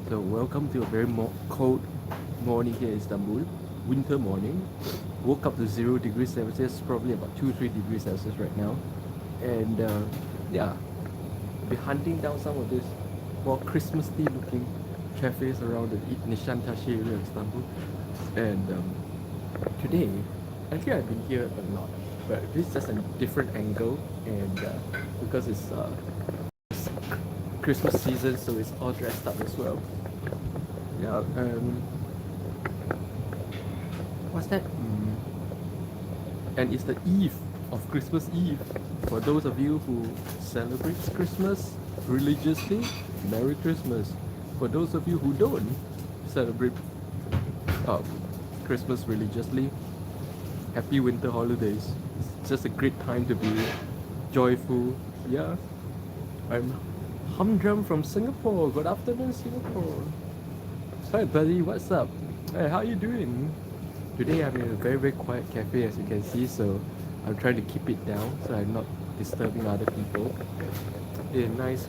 So welcome to a very cold morning here in Istanbul. Winter morning. Woke up to 0 degrees Celsius, probably about 2-3 degrees Celsius right now. And yeah, I'll be hunting down some of these more Christmassy looking cafes around the Nishantasi area of Istanbul. And today, actually I've been here a lot, but this is just a different angle, and because it's Christmas season, so it's all dressed up as well. Yeah, what's that? And it's the eve of Christmas Eve. For those of you who celebrate Christmas religiously, Merry Christmas. For those of you who don't celebrate um, Christmas religiously, happy winter holidays. It's just a great time to be joyful. Yeah, I'm Humdrum from Singapore. Good afternoon, Singapore. Hi, buddy. What's up? Hey, how you doing? Today I'm in a very quiet cafe, as you can see, so I'm trying to keep it down so I'm not disturbing other people. Nice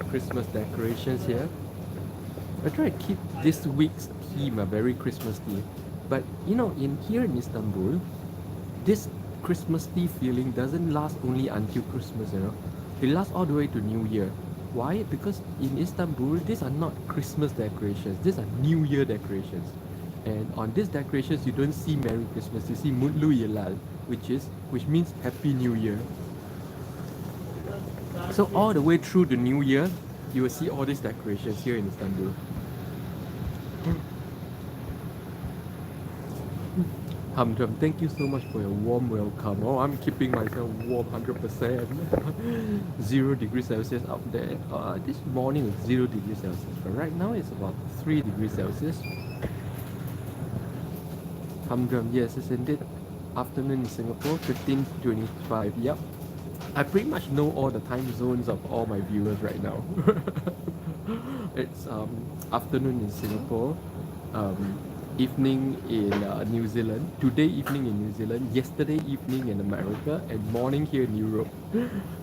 Christmas decorations here. I try to keep this week's theme a very Christmas theme. But you know, in here in Istanbul, this Christmassy feeling doesn't last only until Christmas, you know. It lasts all the way to New Year. Why? Because in Istanbul, these are not Christmas decorations. These are New Year decorations. And on these decorations, you don't see Merry Christmas. You see Mutlu Yıllar, which means Happy New Year. So all the way through the New Year, you will see all these decorations here in Istanbul. Hamdram, thank you so much for your warm welcome. Oh, I'm keeping myself warm 100%. 0 degrees Celsius up there. This morning was 0 degrees Celsius, but right now it's about 3 degrees Celsius. Hamdram, yes, it's indeed afternoon in Singapore, 15:25. Yep. I pretty much know all the time zones of all my viewers right now. It's afternoon in Singapore, evening in New Zealand, today evening in New Zealand, yesterday evening in America, and morning here in Europe.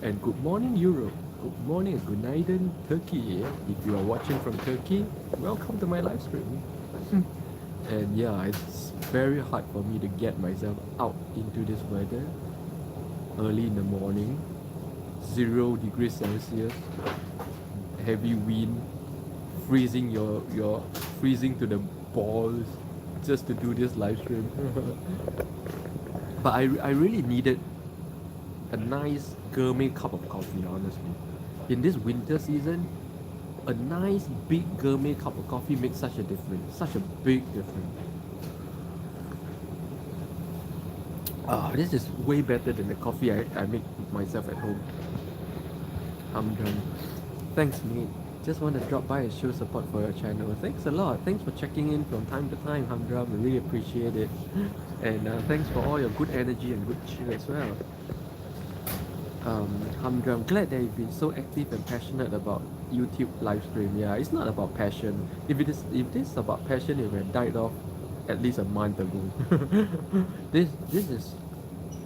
And good morning, Europe. Good morning and good night in Turkey. If you are watching from Turkey, welcome to my live stream. And yeah, it's very hard for me to get myself out into this weather early in the morning. 0 degrees Celsius, heavy wind, freezing your freezing to the balls just to do this live stream. But I really needed a nice gourmet cup of coffee, honestly. In this winter season, a nice big gourmet cup of coffee makes such a difference, such a big difference. This is way better than the coffee I make myself at home. I'm done. Thanks, mate. Just want to drop by and show support for your channel. Thanks a lot. Thanks for checking in from time to time, Hamdram. I really appreciate it. And thanks for all your good energy and good cheer as well. Hamdram, glad that you've been so active and passionate about YouTube live stream. Yeah, it's not about passion. If it is about passion, it would have died off at least a month ago. This is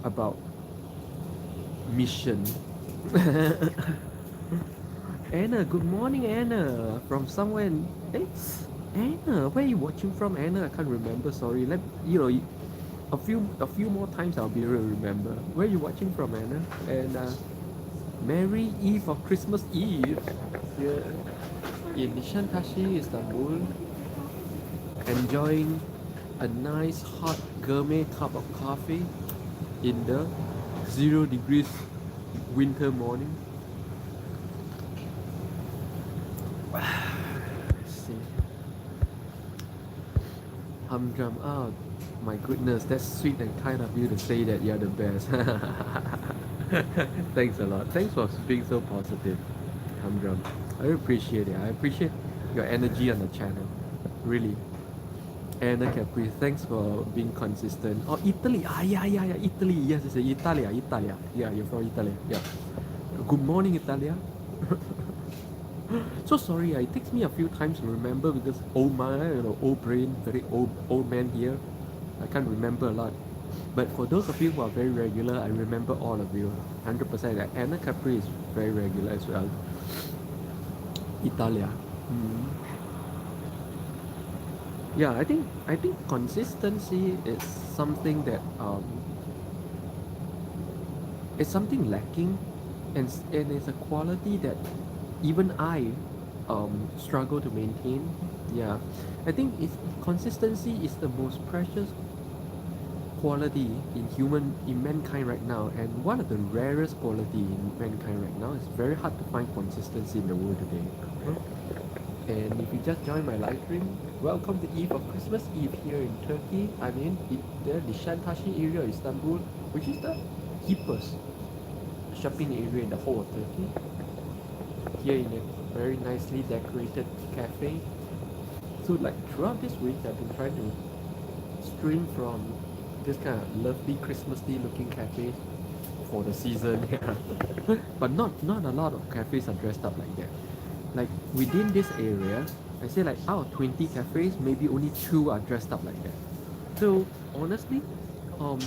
about mission. Anna, good morning, Anna. From somewhere in Anna, where are you watching from, Anna? I can't remember. Sorry. A few more times I'll be able to remember. Where are you watching from, Anna? And Merry Eve of Christmas Eve here in Nishantasi, Istanbul. Enjoying a nice hot gourmet cup of coffee in the 0 degrees winter morning. Let's see. Hamdram, oh my goodness, that's sweet and kind of you to say that you're the best. Thanks a lot. Thanks for being so positive, Hamdram. I appreciate it. I appreciate your energy on the channel. Really. Anna Capri, thanks for being consistent. Oh, Italy. Yeah, Italy. Yes, it's Italia. Yeah, you're from Italy. Yeah. Good morning, Italia. So sorry, it takes me a few times to remember because old brain, very old man here. I can't remember a lot. But for those of you who are very regular, I remember all of you. 100%. Anna Capri is very regular as well. Italia. Yeah, I think consistency is something that it's something lacking, and it's a quality that even I struggle to maintain. Yeah, I think it's consistency is the most precious quality in mankind right now, and one of the rarest quality in mankind right now. It's very hard to find consistency in the world today. And if you just join my live stream, welcome to Eve of Christmas Eve here in Turkey. I'm in the Nishantashi area of Istanbul, which is the hippest shopping area in the whole of Turkey. Here in a very nicely decorated cafe. So like throughout this week, I've been trying to stream from this kind of lovely Christmassy looking cafe for the season. Yeah. But not a lot of cafes are dressed up like that. Like within this area, I say like out of 20 cafes, maybe only 2 are dressed up like that. So honestly, um,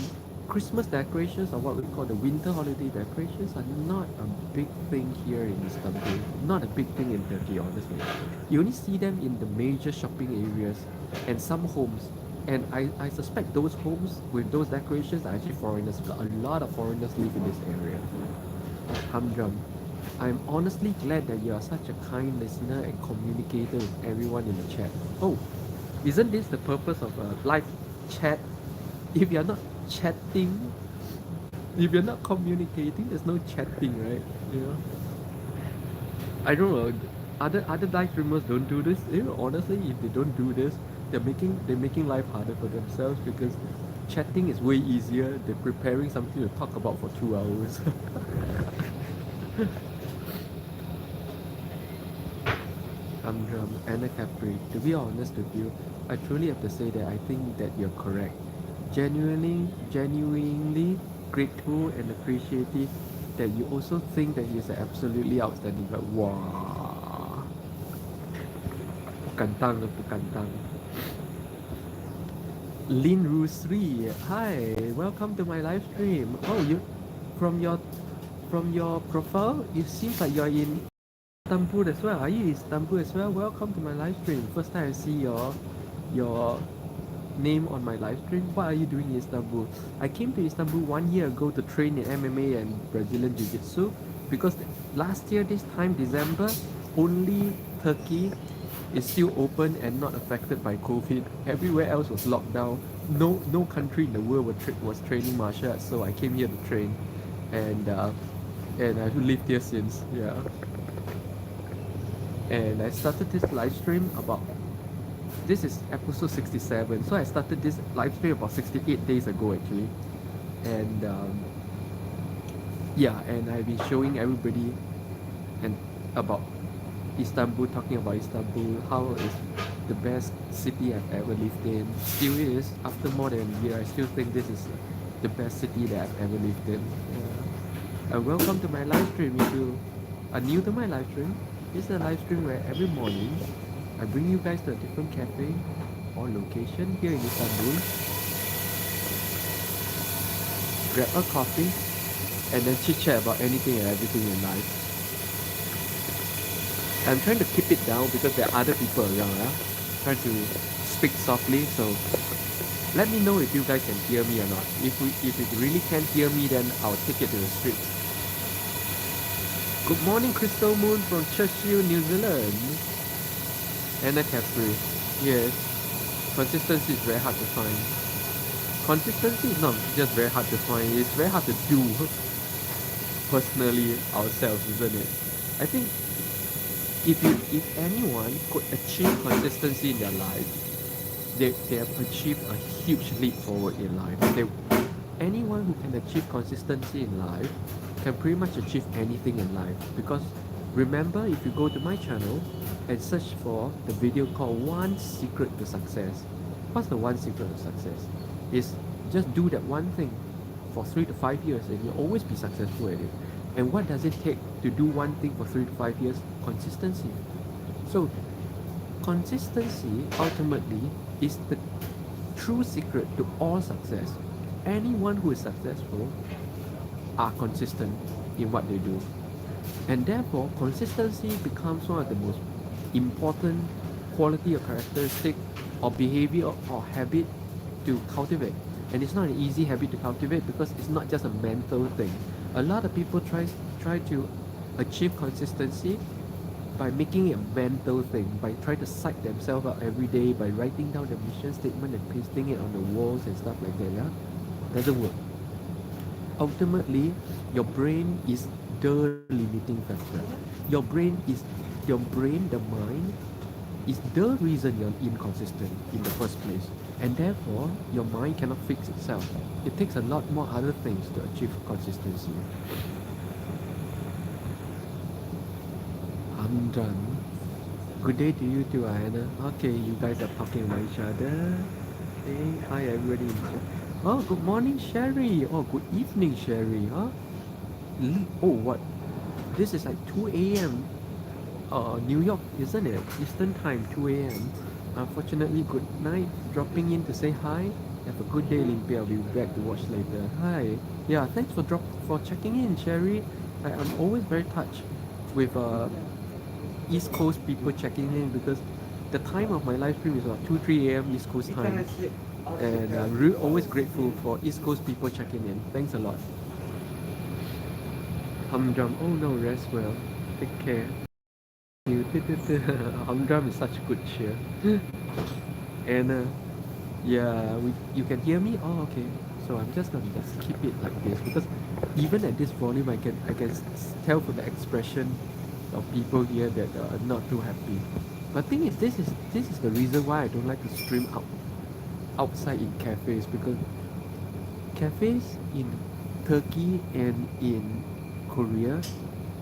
Christmas decorations or what we call the winter holiday decorations are not a big thing here in Istanbul. Not a big thing in Turkey, honestly. You only see them in the major shopping areas and some homes. And I suspect those homes with those decorations are actually foreigners. A lot of foreigners live in this area. Hamdram, I'm honestly glad that you are such a kind listener and communicator with everyone in the chat. Oh, isn't this the purpose of a live chat? If you're not chatting, if you're not communicating, there's no chatting, right? You know, I don't know. Other live streamers don't do this. You know, honestly, if they don't do this, they're making life harder for themselves because chatting is way easier than preparing something to talk about for 2 hours. Anna Capri, to be honest with you, I truly have to say that I think that you're correct. Genuinely grateful and appreciative that you also think that he's absolutely outstanding. But wow, 不敢当了，不敢当。Lin Rusri, hi, welcome to my live stream. Oh, from your from your profile, it seems like you're in Istanbul as well. Are you in Istanbul as well? Welcome to my live stream. First time I see your name on my live stream. What are you doing in Istanbul? I came to Istanbul 1 year ago to train in MMA and Brazilian Jiu-Jitsu because last year this time December only Turkey is still open and not affected by COVID. Everywhere else was locked down. No country in the world was training martial arts, so I came here to train, and I've lived here since. Yeah. And I started this live stream about this is episode 67, so I started this live stream about 68 days ago actually, and yeah, and I've been showing everybody and about Istanbul, talking about Istanbul, how it's the best city I've ever lived in. Still is, after more than a year, I still think this is the best city that I've ever lived in. Yeah. And welcome to my live stream. If you are new to my live stream, this is a live stream where every morning I bring you guys to a different cafe or location here in Istanbul, grab a coffee, and then chit chat about anything and everything in life. I'm trying to keep it down because there are other people around. Trying to speak softly, so let me know if you guys can hear me or not. If you really can't hear me, then I'll take it to the streets. Good morning, Crystal Moon from Churchill, New Zealand. Anna Capri. Yes, consistency is very hard to find. Consistency is not just very hard to find, it's very hard to do personally ourselves, isn't it? I think if anyone could achieve consistency in their life, they have achieved a huge leap forward in life. Anyone who can achieve consistency in life can pretty much achieve anything in life. Because remember, if you go to my channel and search for the video called One Secret to Success, what's the one secret to success? Is just do that one thing for 3 to 5 years and you'll always be successful at it. And what does it take to do one thing for 3 to 5 years? Consistency. So consistency ultimately is the true secret to all success. Anyone who is successful are consistent in what they do. And therefore, consistency becomes one of the most important quality or characteristic or behavior or habit to cultivate. And it's not an easy habit to cultivate because it's not just a mental thing. A lot of people try to achieve consistency by making it a mental thing, by trying to psych themselves out every day, by writing down the mission statement and pasting it on the walls and stuff like that. Yeah, doesn't work. Ultimately, your brain is the limiting factor. Your brain, the mind, is the reason you're inconsistent in the first place. And therefore, your mind cannot fix itself. It takes a lot more other things to achieve consistency. I'm done. Good day to you too, Anna. Okay, you guys are talking about each other. Hey, hi everybody. Oh, good morning, Sherry. Oh, good evening, Sherry. Huh? Oh, what? This is like 2 a.m. New York, isn't it? Eastern time, 2 a.m. Unfortunately, good night. Dropping in to say hi. Have a good day, Limpeh. I'll be back to watch later. Hi. Yeah, thanks for checking in, Sherry. I'm always very touched with East Coast people checking in because the time of my live stream is about 2 3 a.m. East Coast time. And I'm always grateful for East Coast people checking in. Thanks a lot. Humdrum. Oh no, rest well. Take care. You. Humdrum is such good cheer. And yeah, you can hear me? Oh, okay. So I'm just gonna just keep it like this because even at this volume, I can tell from the expression of people here that are not too happy. But the thing is, this is the reason why I don't like to stream outside in cafes because cafes in Turkey and in Korea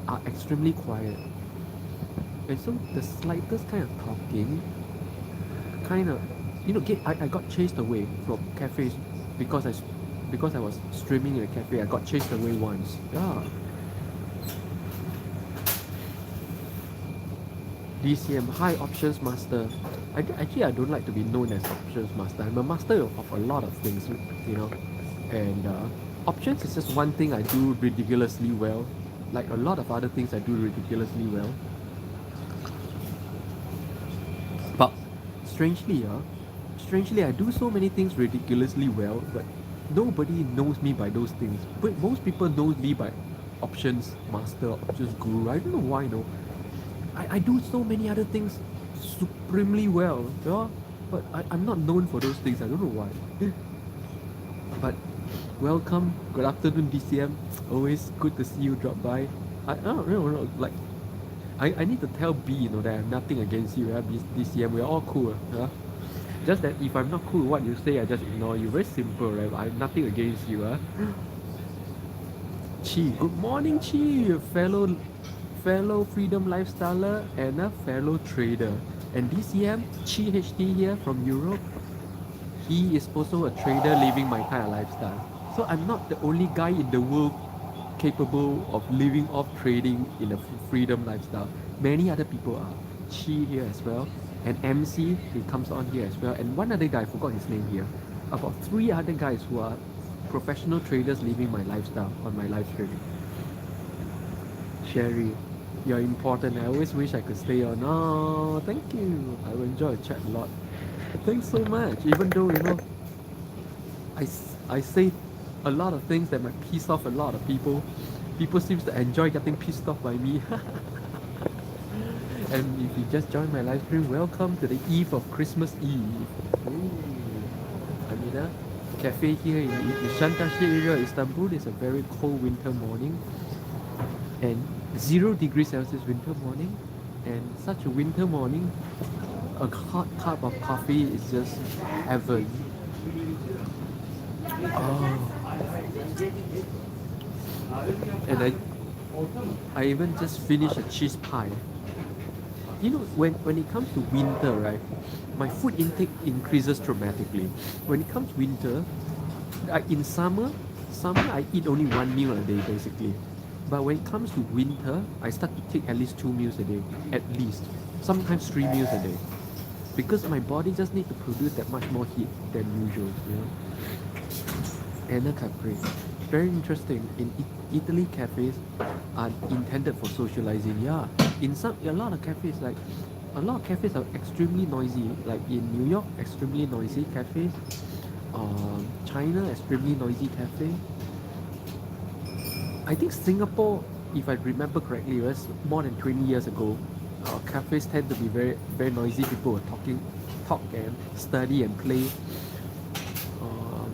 are extremely quiet. And so the slightest kind of talking kind of I got chased away from cafes because I was streaming in a cafe. I got chased away once. Yeah. DCM, hi options master. Actually I don't like to be known as options master. I'm a master of a lot of things, you know. And options is just one thing I do ridiculously well. Like a lot of other things I do ridiculously well. But strangely I do so many things ridiculously well, but nobody knows me by those things. But most people know me by options master, options guru. I don't know why, no. I do so many other things supremely well, yeah, but I'm not known for those things. I don't know why. But welcome, good afternoon, DCM. Always good to see you drop by. I don't know, like I need to tell B, that I have nothing against you, DCM. We're all cool, yeah. Just that if I'm not cool with what you say, I just ignore you. Very simple, right? I have nothing against you, huh? Chi, good morning, Chi, fellow freedom lifestyler and a fellow trader. And DCM, Chi HT here from Europe, he is also a trader living my kind of lifestyle. So I'm not the only guy in the world capable of living off trading in a freedom lifestyle. Many other people are. Chi here as well. And MC, he comes on here as well. And one other guy, I forgot his name here. About 3 other guys who are professional traders living my lifestyle on my live stream. Sherry, you're important. I always wish I could stay on. Oh, thank you. I will enjoy the chat a lot. Thanks so much. Even though, I say a lot of things that might piss off a lot of people. People seems to enjoy getting pissed off by me. And if you just joined my live stream, welcome to the eve of Christmas Eve. Ooh. Amina, cafe here in Nishantashri area, Istanbul. It's a very cold winter morning. And 0 degrees Celsius winter morning, and such a winter morning, a hot cup of coffee is just heaven. Oh. And I even just finished a cheese pie. When it comes to winter, right, my food intake increases dramatically. When it comes winter, in summer I eat only 1 meal a day basically. But when it comes to winter, I start to take at least 2 meals a day, at least. Sometimes 3 meals a day. Because my body just needs to produce that much more heat than usual, Anna Capri. Very interesting. In Italy, cafes are intended for socializing. Yeah. In a lot of cafes, like a lot of cafes are extremely noisy. Like in New York, extremely noisy cafes. China, extremely noisy cafe. I think Singapore, if I remember correctly, was more than 20 years ago. Cafes tend to be very, very noisy. People were talk and study and play. Um,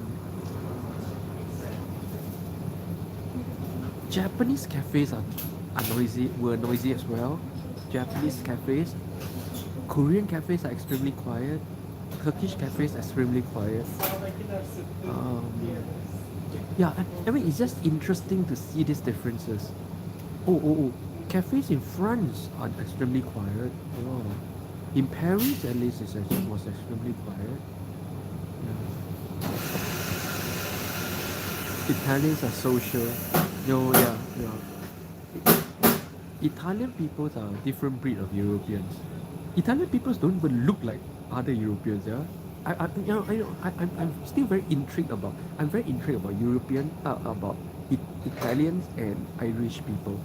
Japanese cafes are noisy, were noisy as well. Japanese cafes, Korean cafes are extremely quiet. Turkish cafes extremely quiet. Um, yeah, I mean it's just interesting to see these differences. Oh, cafes in France are extremely quiet. Oh, in Paris at least was extremely quiet. Yeah. Italians are social. No, yeah. Italian people are a different breed of Europeans. Italian people don't even look like other Europeans. Yeah, I'm still very intrigued about. I'm very intrigued about Italians and Irish people.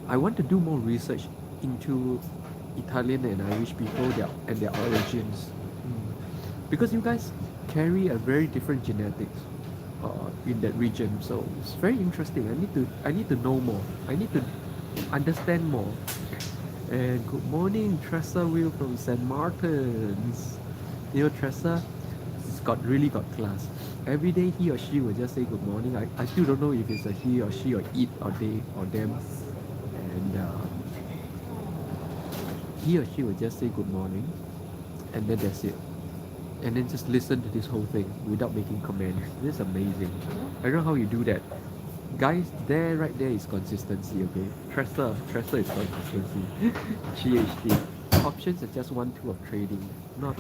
I want to do more research into Italian and Irish people, and their origins, because you guys carry a very different genetics in that region. So it's very interesting. I need to know more. I need to understand more. And good morning, Tressa Will from St. Martin's. You know, Tressa really got class. Every day he or she will just say good morning. I still don't know if it's a he or she or it or they or them. And he or she will just say good morning, and then that's it. And then just listen to this whole thing without making comments. This is amazing. I don't know how you do that. Guys, right there is consistency, okay? Tressa is consistency. GHD. Options are just one tool of trading. Not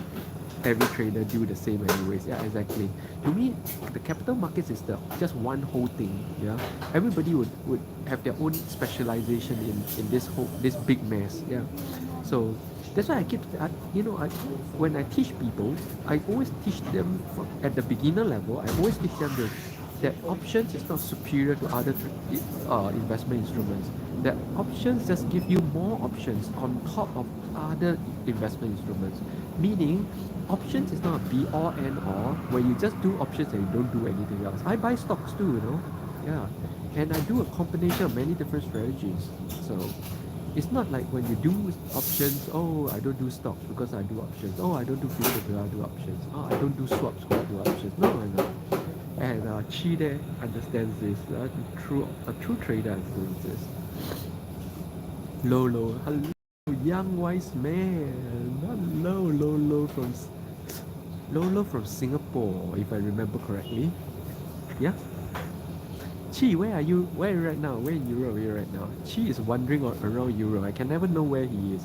every trader do the same anyways. Yeah, exactly. To me, the capital markets is just one whole thing. Yeah, everybody would have their own specialization in this big mess. Yeah, so that's why when I teach people, I always teach them at the beginner level. I always teach them that options is not superior to other investment instruments. That options just give you more options on top of other investment instruments. Meaning, options is not a be all and all where you just do options and you don't do anything else. I buy stocks too, Yeah. And I do a combination of many different strategies. So it's not like when you do options, oh, I don't do stocks because I do options. Oh, I don't do futures because I do options. Oh, I don't do swaps because I do options. No. And Chi there understands this. A true trader understands this. Lolo, hello, young wise man. Hello, Lolo from Singapore, if I remember correctly. Yeah. Chi, where are you? Where are you right now? Where in Europe are you right now? Chi is wandering around Europe. I can never know where he is.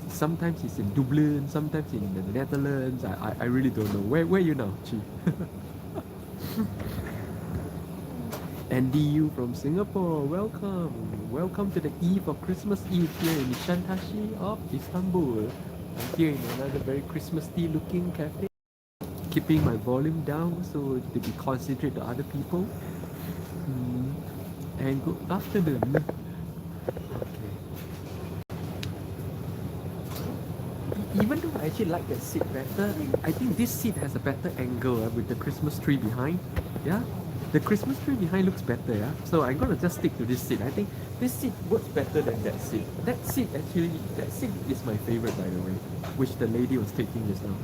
Sometimes he's in Dublin, sometimes in the Netherlands. I really don't know. Where are you now, Chi? Andy Yu from Singapore, welcome to the eve of Christmas Eve here in Nishanthashi of Istanbul. I'm here in another very Christmassy looking cafe, keeping my volume down so to be considerate to other people. And good afternoon. Okay. Even though I actually like that seat better, I think this seat has a better angle with the Christmas tree behind. Yeah, the Christmas tree behind looks better. Yeah, so I'm gonna just stick to this seat. I think this seat works better than that seat. That seat is my favorite, by the way, which the lady was taking just now.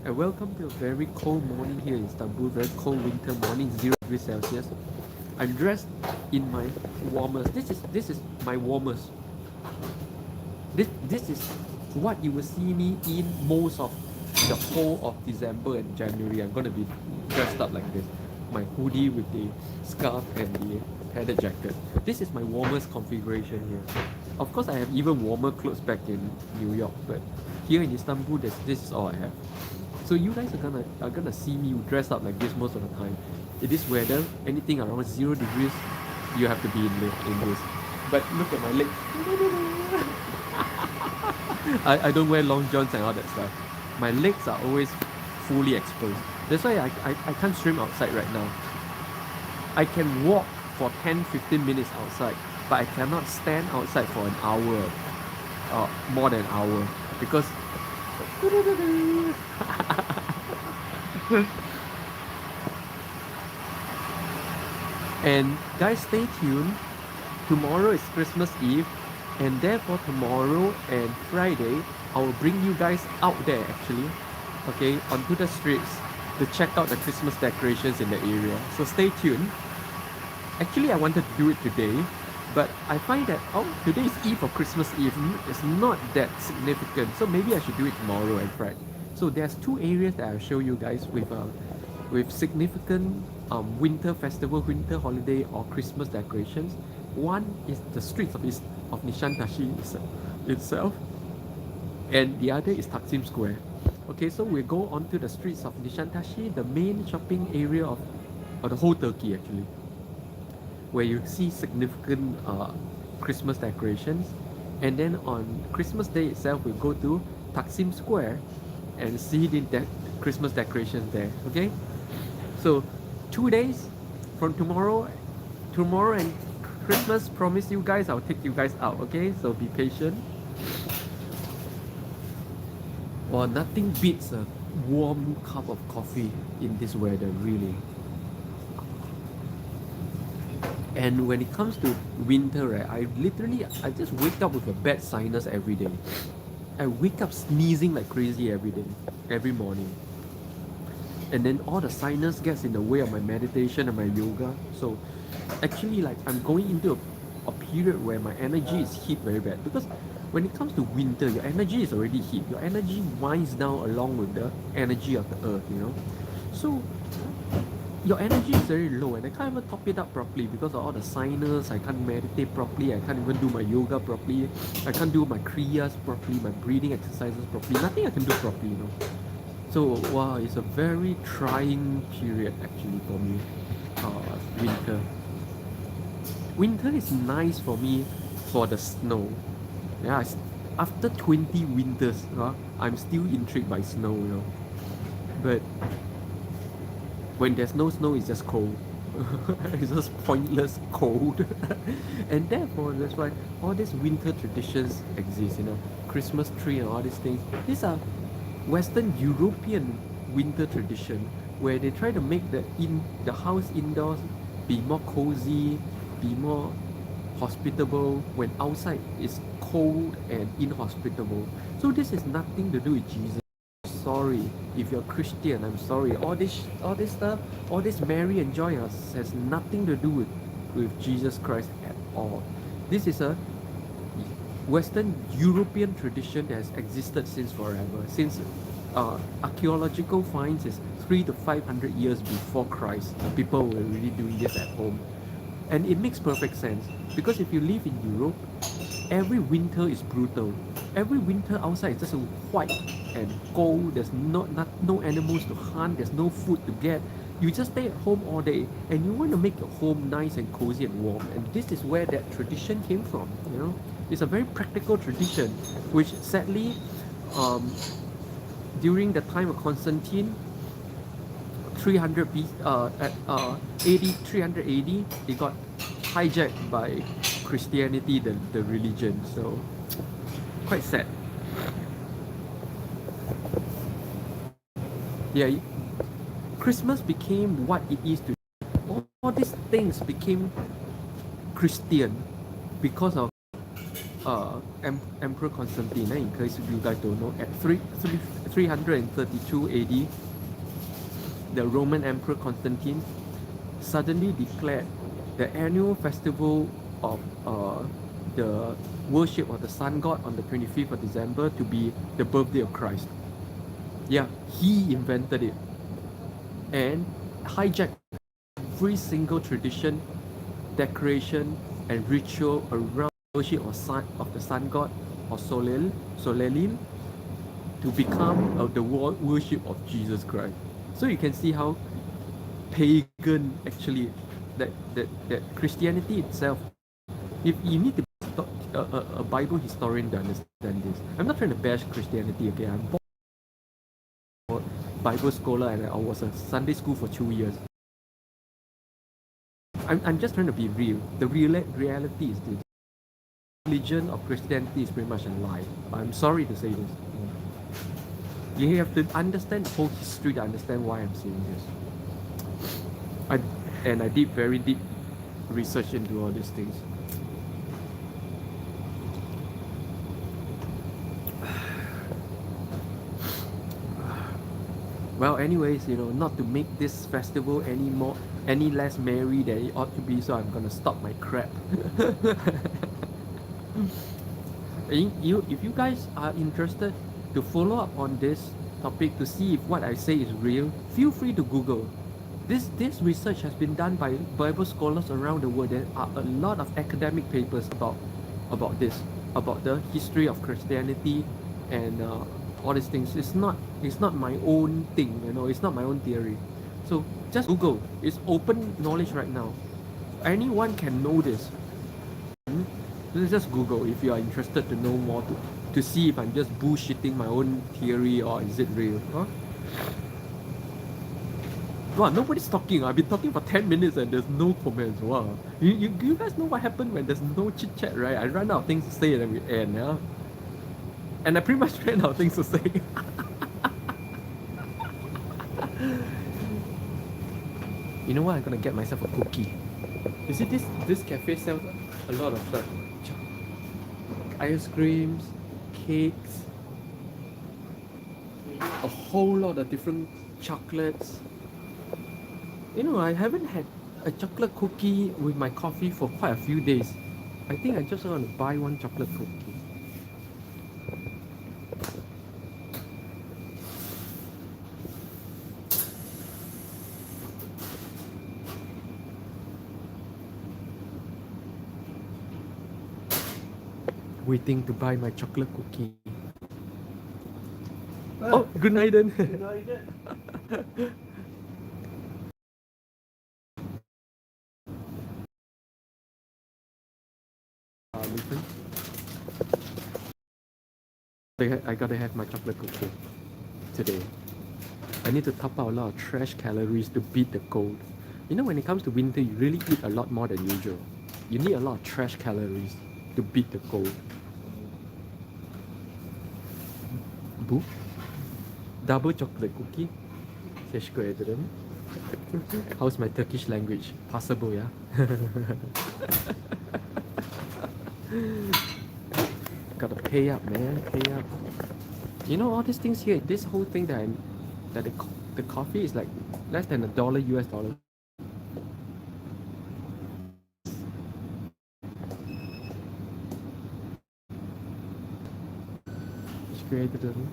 And welcome to a very cold morning here in Istanbul. Very cold winter morning, 0 degrees Celsius. I'm dressed in my warmers. This is my warmers. This is what you will see me in most of the whole of December and January. I'm gonna be dressed up like this. My hoodie with the scarf and the padded jacket. This is my warmest configuration here. Of course, I have even warmer clothes back in New York, but here in Istanbul, this is all I have. So you guys are gonna see me dressed up like this most of the time. In this weather, anything around 0 degrees, you have to be in this. But look at my legs. I don't wear long johns and all that stuff. My legs are always fully exposed. That's why I can't swim outside right now. I can walk for 10-15 minutes outside, but I cannot stand outside for an hour, more than an hour, because and guys, stay tuned. Tomorrow is Christmas Eve, and therefore tomorrow and Friday I will bring you guys out there actually, okay, onto the streets to check out the Christmas decorations in the area. So stay tuned. Actually, I wanted to do it today, but I find that today is Eve or Christmas Eve. It's not that significant, so maybe I should do it tomorrow and Friday. So there's two areas that I'll show you guys with significant winter festival, winter holiday, or Christmas decorations. One is the streets of Nishantashi itself, and the other is Taksim Square. Okay, so we go onto the streets of Nishantashi, the main shopping area of the whole Turkey actually, where you see significant Christmas decorations. And then on Christmas Day itself, we go to Taksim Square and see the Christmas decorations there. Okay, so 2 days from tomorrow and Christmas, promise you guys I'll take you guys out. Okay, so be patient. Well, nothing beats a warm cup of coffee in this weather, really. And when it comes to winter, right, I just wake up with a bad sinus every day. I wake up sneezing like crazy every day, every morning. And then all the sinus gets in the way of my meditation and my yoga. So actually, like, I'm going into a period where my energy is hit very bad, because when it comes to winter, your energy is already hit. Your energy winds down along with the energy of the earth, you know. So your energy is very low, and I can't even top it up properly because of all the sinus. I can't meditate properly. I can't even do my yoga properly. I can't do my kriyas properly, my breathing exercises properly. Nothing I can do properly, you know. So wow, it's a very trying period actually for me. Winter. Winter is nice for me for the snow. Yeah, after 20 winters, I'm still intrigued by snow, you know. But when there's no snow, it's just cold. It's just pointless cold. And therefore, that's why all these winter traditions exist, you know. Christmas tree and all these things. These are Western European winter tradition where they try to make the house indoors be more cozy, be more hospitable when outside is cold and inhospitable. So this is nothing to do with Jesus. Sorry if you're Christian, I'm sorry. All this stuff, all this merry and joy has nothing to do with Jesus Christ at all. This is a Western European tradition that has existed since forever. Since archaeological finds is 300 to 500 years before Christ, people were really doing this at home. And it makes perfect sense, because if you live in Europe, every winter is brutal. Every winter outside is just white and cold. There's no animals to hunt. There's no food to get. You just stay at home all day, and you want to make your home nice and cozy and warm. And this is where that tradition came from. You know, it's a very practical tradition, which sadly, during the time of Constantine, 300 AD, it got hijacked by Christianity, the religion. So quite sad. Yeah, Christmas became what it is today. All these things became Christian because of Emperor Constantine. In case you guys don't know, at 332 AD, the Roman Emperor Constantine suddenly declared the annual festival of the worship of the sun god on the 25th of December to be the birthday of Christ. Yeah, he invented it and hijacked every single tradition, decoration, and ritual around worship of the sun god or Soleil to become the worship of Jesus Christ. So you can see how pagan actually that Christianity itself. If you need to be a Bible historian to understand this. I'm not trying to bash Christianity. Okay, I'm a Bible scholar and I was a Sunday school for 2 years. I'm just trying to be real. The reality is this. Religion of Christianity is pretty much a lie. I'm sorry to say this. You have to understand the whole history to understand why I'm saying this. I did very deep research into all these things. Well, anyways, not to make this festival any less merry than it ought to be, so I'm gonna stop my crap. If you guys are interested to follow up on this topic to see if what I say is real, feel free to Google. This research has been done by Bible scholars around the world. There are a lot of academic papers about this, about the history of Christianity and all these things. It's not my own thing, it's not my own theory. So just Google. It's open knowledge right now. Anyone can know this. Just Google if you are interested to know more, to see if I'm just bullshitting my own theory or is it real. Huh? Wow, nobody's talking. I've been talking for 10 minutes and there's no comments. Wow. You guys know what happened when there's no chit chat, right? I run out of things to say and then we end, yeah? And I pretty much ran out of things to say. You know what? I'm gonna get myself a cookie. You see, this cafe sells a lot of stuff. Ice creams, cakes, a whole lot of different chocolates. I haven't had a chocolate cookie with my coffee for quite a few days. I think I just want to buy one chocolate cookie. Waiting to buy my chocolate cookie. Oh, good night then. Good night then. I gotta have my chocolate cookie today. I need to top out a lot of trash calories to beat the cold. When it comes to winter, you really eat a lot more than usual. You need a lot of trash calories to beat the cold. Bu? Double chocolate cookie? Teşekkür ederim. How's my Turkish language? Passable, yeah? Gotta pay up, man. Pay up. All these things here, this whole thing that the coffee is like less than $1 US dollar. Created them.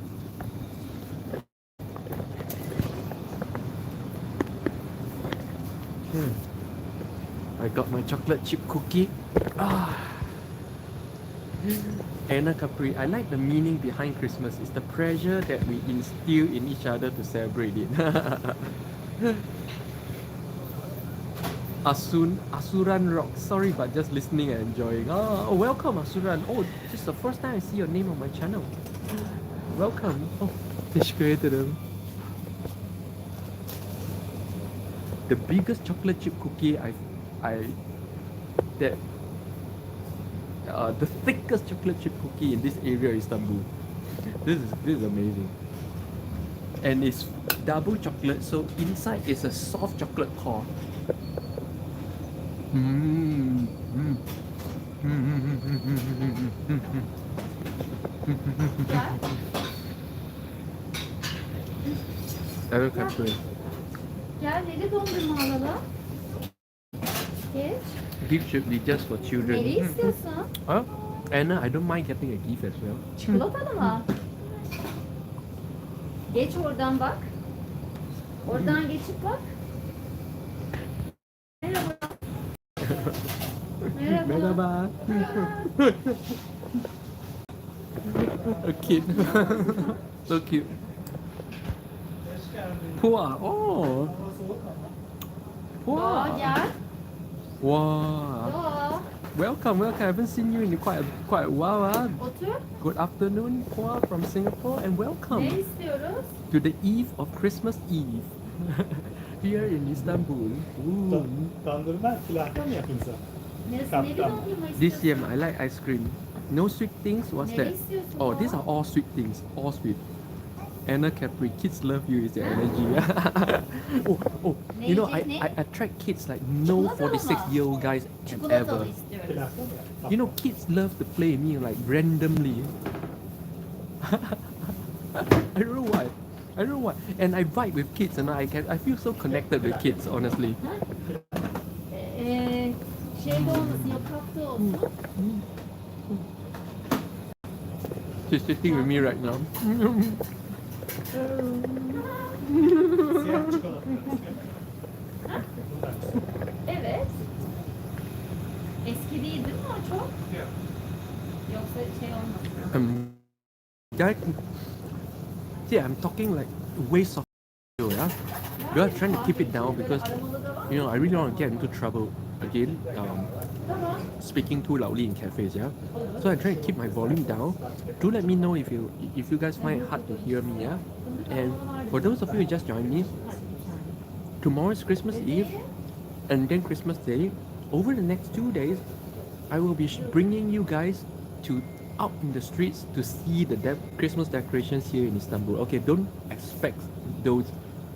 I got my chocolate chip cookie. Anna Capri, I like the meaning behind Christmas. It's the pressure that we instill in each other to celebrate it. Asuran Rock. Sorry, but just listening and enjoying. Oh, welcome Asuran. Oh, this is the first time I see your name on my channel. Welcome. Oh, teşekkür ederim. The biggest chocolate chip cookie the thickest chocolate chip cookie in this area of Istanbul. This is amazing. And it's double chocolate, so inside is a soft chocolate core. Evet, katılıyorum. Gel deli dondurma alalım. Geç. Gift should be just for children. Neyi istiyorsun? Huh? Anna, I don't mind getting a gift as well. Çikolatalı mı? Geç oradan bak. Oradan geçip bak. Merhaba. Merhaba. Merhaba. A kid. So cute. Pua. Oh. Pua. Doğa gel. Wow. Doğa. Welcome. I haven't seen you in quite a while. Otur. Good afternoon, Pua from Singapore, and welcome Ne istiyoruz? to the eve of Christmas Eve. here in Istanbul. Ooh. Dondurma külahta mı yapayım sana? Neli dondurma This istiyorsun? year I like ice cream. No sweet things. What's Neli that? istiyorsun? Oh, these are all sweet things. All sweet. Anna Capri, kids love you is the energy. oh, you know, I attract kids like no Çikolatalı mı? 46-year-old guys can Çikolatalı ever. istiyoruz. Külahta mı yap? You know, kids love to play me like randomly. I don't know why. I don't know why. And I vibe with kids and I feel so connected with kids, honestly. Şeyde olmasın, yok kapta olsun. She's sitting with me right now. Siyah çikolata. Evet. Eski değil mi o çok? Yoksa şey olmasın. Guy, see, I'm talking like waste of yeah. We are trying to keep it down because Aromalı da var. you know I really want to get into trouble again. Tamam. Speaking too loudly in cafes, yeah. So I'm trying to keep my volume down. Do let me know if you guys find it hard to hear me, yeah. And for those of you who just joined me, tomorrow is Christmas Eve, and then Christmas Day. Over the next 2 days, I will be bringing you guys to out in the streets to see the Christmas decorations here in Istanbul. Okay, don't expect those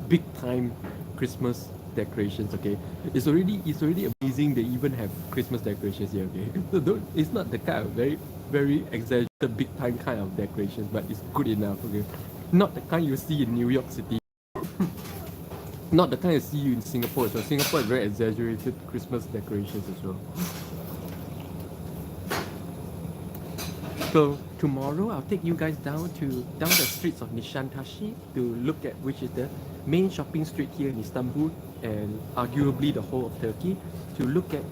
big time Christmas decorations. Okay, it's already amazing they even have Christmas decorations here. Okay, so it's not the kind of very exaggerated big time kind of decorations, but it's good enough. Okay, not the kind you see in New York City. Not the kind you see in Singapore. So Singapore is very exaggerated Christmas decorations as well. So tomorrow I'll take you guys down the streets of Nişantaşı to look at which is the main shopping street here in Istanbul and arguably the whole of Turkey, to look at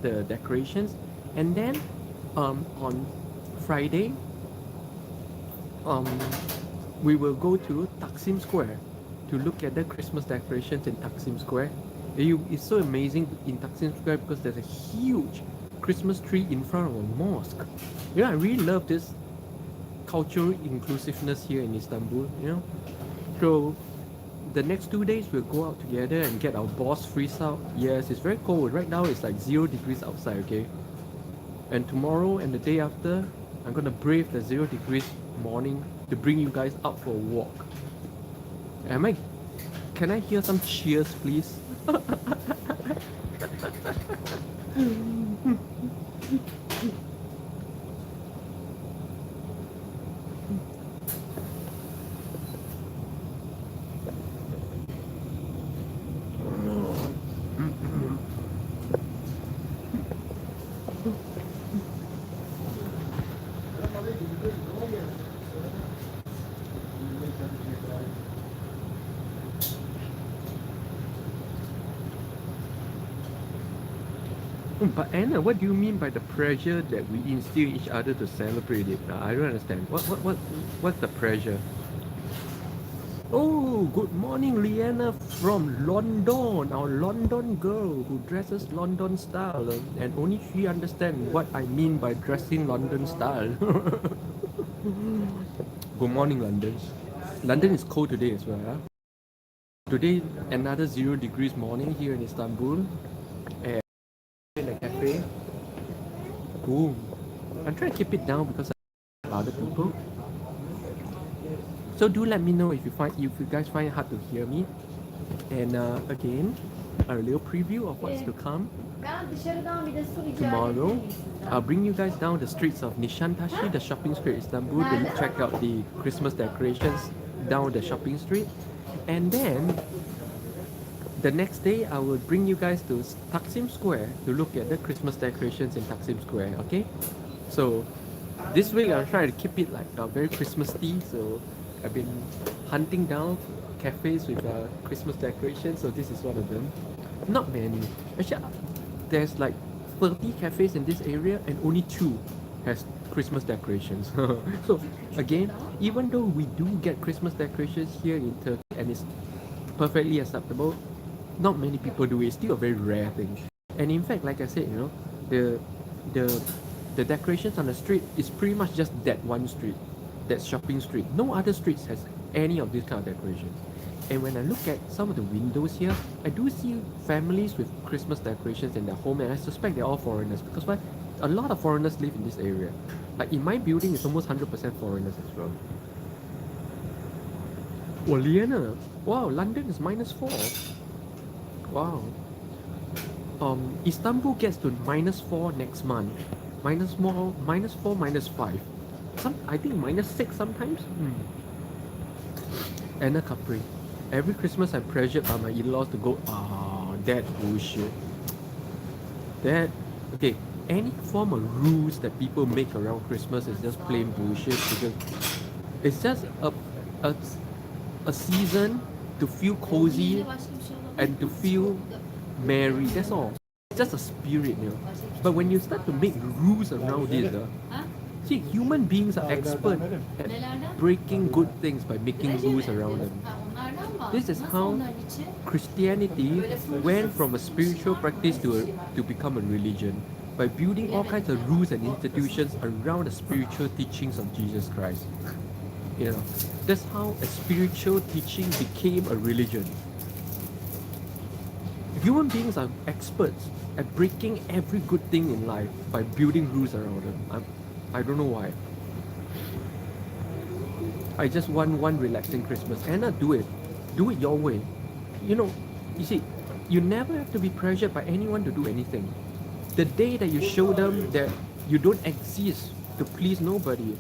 the decorations, and then on Friday we will go to Taksim Square to look at the Christmas decorations in Taksim Square. It's so amazing in Taksim Square because there's a huge Christmas tree in front of a mosque. You know, I really love this cultural inclusiveness here in Istanbul, you know. So the next 2 days we'll go out together and get our boss freeze out. Yes, it's very cold. Right now it's like 0 degrees outside, okay? And tomorrow and the day after, I'm gonna brave the 0 degrees morning to bring you guys out for a walk. Can I hear some cheers, please? But Anna, what do you mean by the pressure that we instill each other to celebrate it? I don't understand. What's the pressure? Oh, good morning, Liana from London, our London girl who dresses London style, and only she understands what I mean by dressing London style. Good morning, London. London is cold today as well. Huh? Today, another 0 degrees morning here in Istanbul. In a cafe. Boom. I'm trying to keep it down because of other people. So do let me know if you guys find it hard to hear me. And again, a little preview of what's to come. Ben dışarıdan bir de su rica Tomorrow, edebilir miyim sizden? I'll bring you guys down the streets of Nişantaşı, the shopping street in Istanbul, to check out the Christmas decorations down the shopping street. And then the next day, I will bring you guys to Taksim Square to look at the Christmas decorations in Taksim Square, okay? So, this week I'm trying to keep it like very Christmas-y, so I've been hunting down cafes with Christmas decorations, so this is one of them. Not many. Actually, there's like 30 cafes in this area and only 2 has Christmas decorations. So, again, even though we do get Christmas decorations here in Turkey and it's perfectly acceptable, not many people do it. It's still a very rare thing. And in fact, like I said, you know, the decorations on the street is pretty much just that one street, that shopping street. No other streets has any of these kind of decorations. And when I look at some of the windows here, I do see families with Christmas decorations in their home, and I suspect they're all foreigners because why? A lot of foreigners live in this area. Like in my building, it's almost 100% foreigners as well. Oh, Liana. Wow, London is -4. Wow. Istanbul gets to -4 next month. -4, -4, -5. I think -6 sometimes. Anna Capri. Every Christmas I'm pressured by my in-laws to go. That bullshit. That okay. Any form of rules that people make around Christmas is just plain bullshit because it's just a season to feel cozy and to feel merry. That's all. It's just a spirit, you know. But when you start to make rules around this, see, human beings are expert at breaking good things by making rules around them. This is how Christianity went from a spiritual practice to become a religion, by building all kinds of rules and institutions around the spiritual teachings of Jesus Christ. You know, that's how a spiritual teaching became a religion. Human beings are experts at breaking every good thing in life by building rules around them. I don't know why. I just want one relaxing Christmas. Anna, do it. Do it your way. You know, you see, you never have to be pressured by anyone to do anything. The day that you show them that you don't exist to please nobody,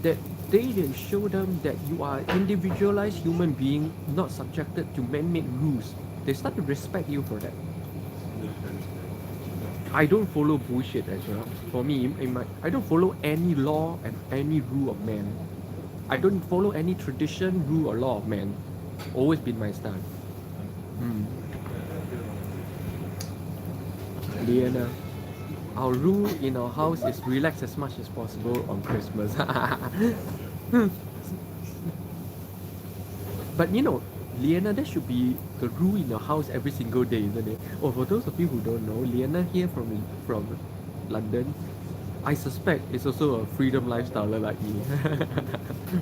that day that you show them that you are an individualized human being, not subjected to man-made rules, they start to respect you for that. I don't follow bullshit as well. For me, I don't follow any law and any rule of man. I don't follow any tradition, rule or law of man. Always been my style. Liana, our rule in our house is relax as much as possible on Christmas. But you know, Liana, that should be the rule in your house every single day, isn't it? Oh, for those of you who don't know, Liana here from London, I suspect is also a freedom lifestyler like me.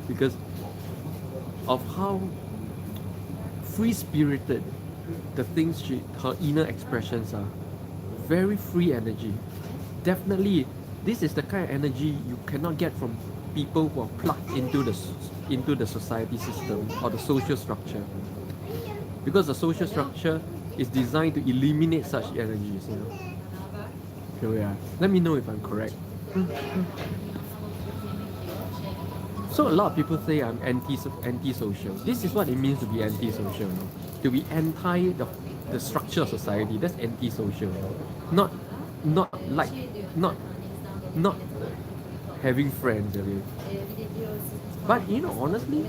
Because of how free-spirited the things her inner expressions are. Very free energy. Definitely, this is the kind of energy you cannot get from people who are plugged into the society system or the social structure. Because the social structure is designed to eliminate such energies, you know. Here we are. Let me know if I'm correct. So a lot of people say I'm anti-social. This is what it means to be anti-social, no? To be anti the structure of society. That's anti-social, no? Not having friends, okay? But you know, honestly,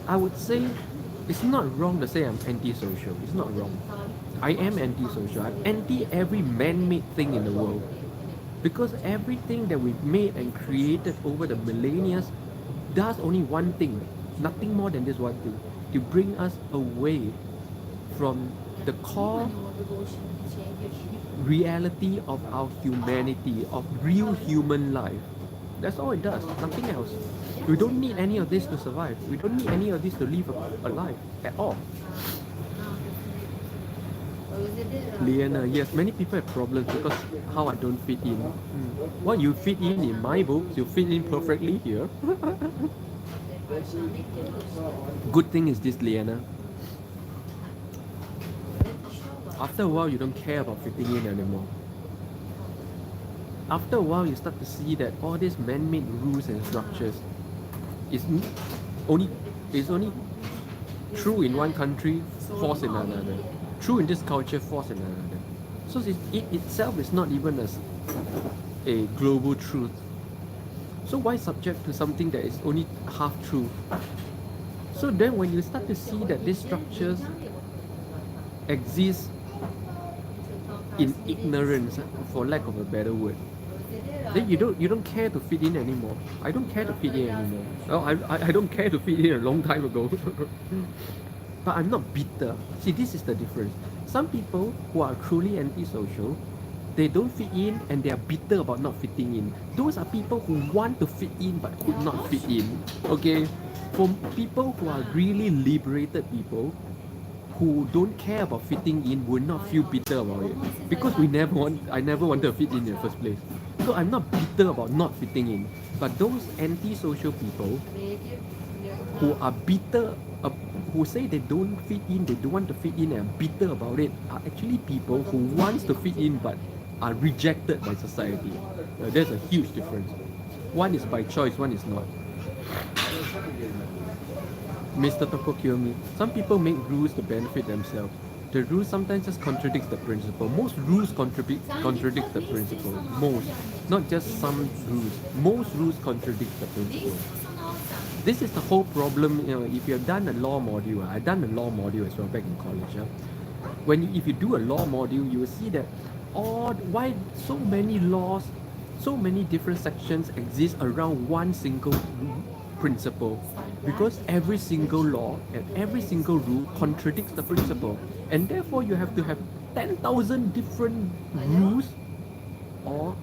I would say it's not wrong to say I'm anti-social. It's not wrong. I am anti-social. I'm anti every man-made thing in the world. Because everything that we've made and created over the millennia does only one thing, nothing more than this one thing, to bring us away from the core reality of our humanity, of real human life. That's all it does, nothing else. We don't need any of this to survive. We don't need any of this to live alive at all. Liana, yes, many people have problems because how I don't fit in. What you fit in my books, you fit in perfectly here. Good thing is this, Liana. After a while, you don't care about fitting in anymore. After a while, you start to see that all these man-made rules and structures is only true in one country, false in another. True in this culture, false in another. So it itself is not even a global truth. So why subject to something that is only half true? So then when you start to see that these structures exist in ignorance, for lack of a better word, then you don't care to fit in anymore. I don't care to fit in anymore. Oh, I don't care to fit in a long time ago. But I'm not bitter. See, this is the difference. Some people who are truly antisocial, they don't fit in and they are bitter about not fitting in. Those are people who want to fit in but could not fit in. Okay? For people who are really liberated people, who don't care about fitting in, will not feel bitter about it, because I never wanted to fit in the first place. So I'm not bitter about not fitting in. But those anti-social people who are bitter, who say they don't fit in, they don't want to fit in and are bitter about it, are actually people who wants to fit in but are rejected by society. There's a huge difference. One is by choice, one is not. Mr. Toko Kiyomi, some people make rules to benefit themselves. The rule sometimes just contradicts the principle. Most rules contradict the principle. Most. Not just some rules. Most rules contradict the principle. This is the whole problem. If you have done a law module, I've done a law module as well back in college. If you do a law module, you will see that why so many laws, so many different sections exist around one single principle, because every single law and every single rule contradicts the principle, and therefore you have to have 10,000 different rules or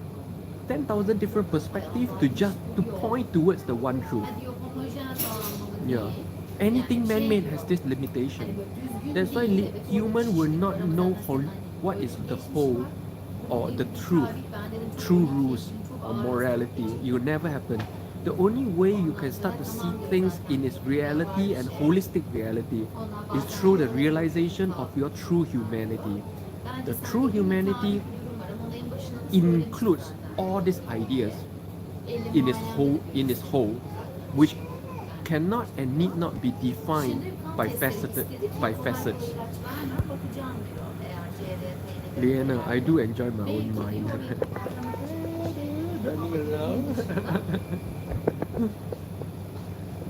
10,000 different perspectives to point towards the one truth. Yeah, anything man-made has this limitation. That's why human will not know what is the whole or the true rules or morality. It will never happen. The only way you can start to see things in its reality and holistic reality is through the realization of your true humanity. The true humanity includes all these ideas in its whole, which cannot and need not be defined by facets. Liana, I do enjoy my own mind.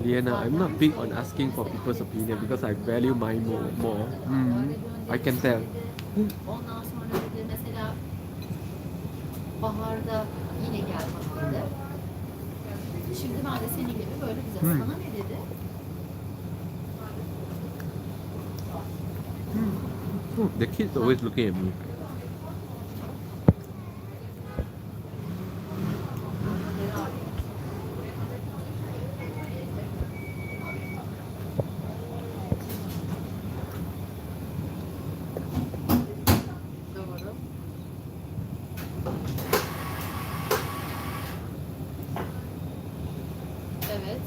Liana, I'm not big on asking for people's opinion because I value mine more. I can tell. Ondan sonra bir de mesela baharda yine gel bana dedi. Şimdi ben de senin gibi böyle güzel. Sana ne dedi? The kids always looking at me. Doğru. Evet.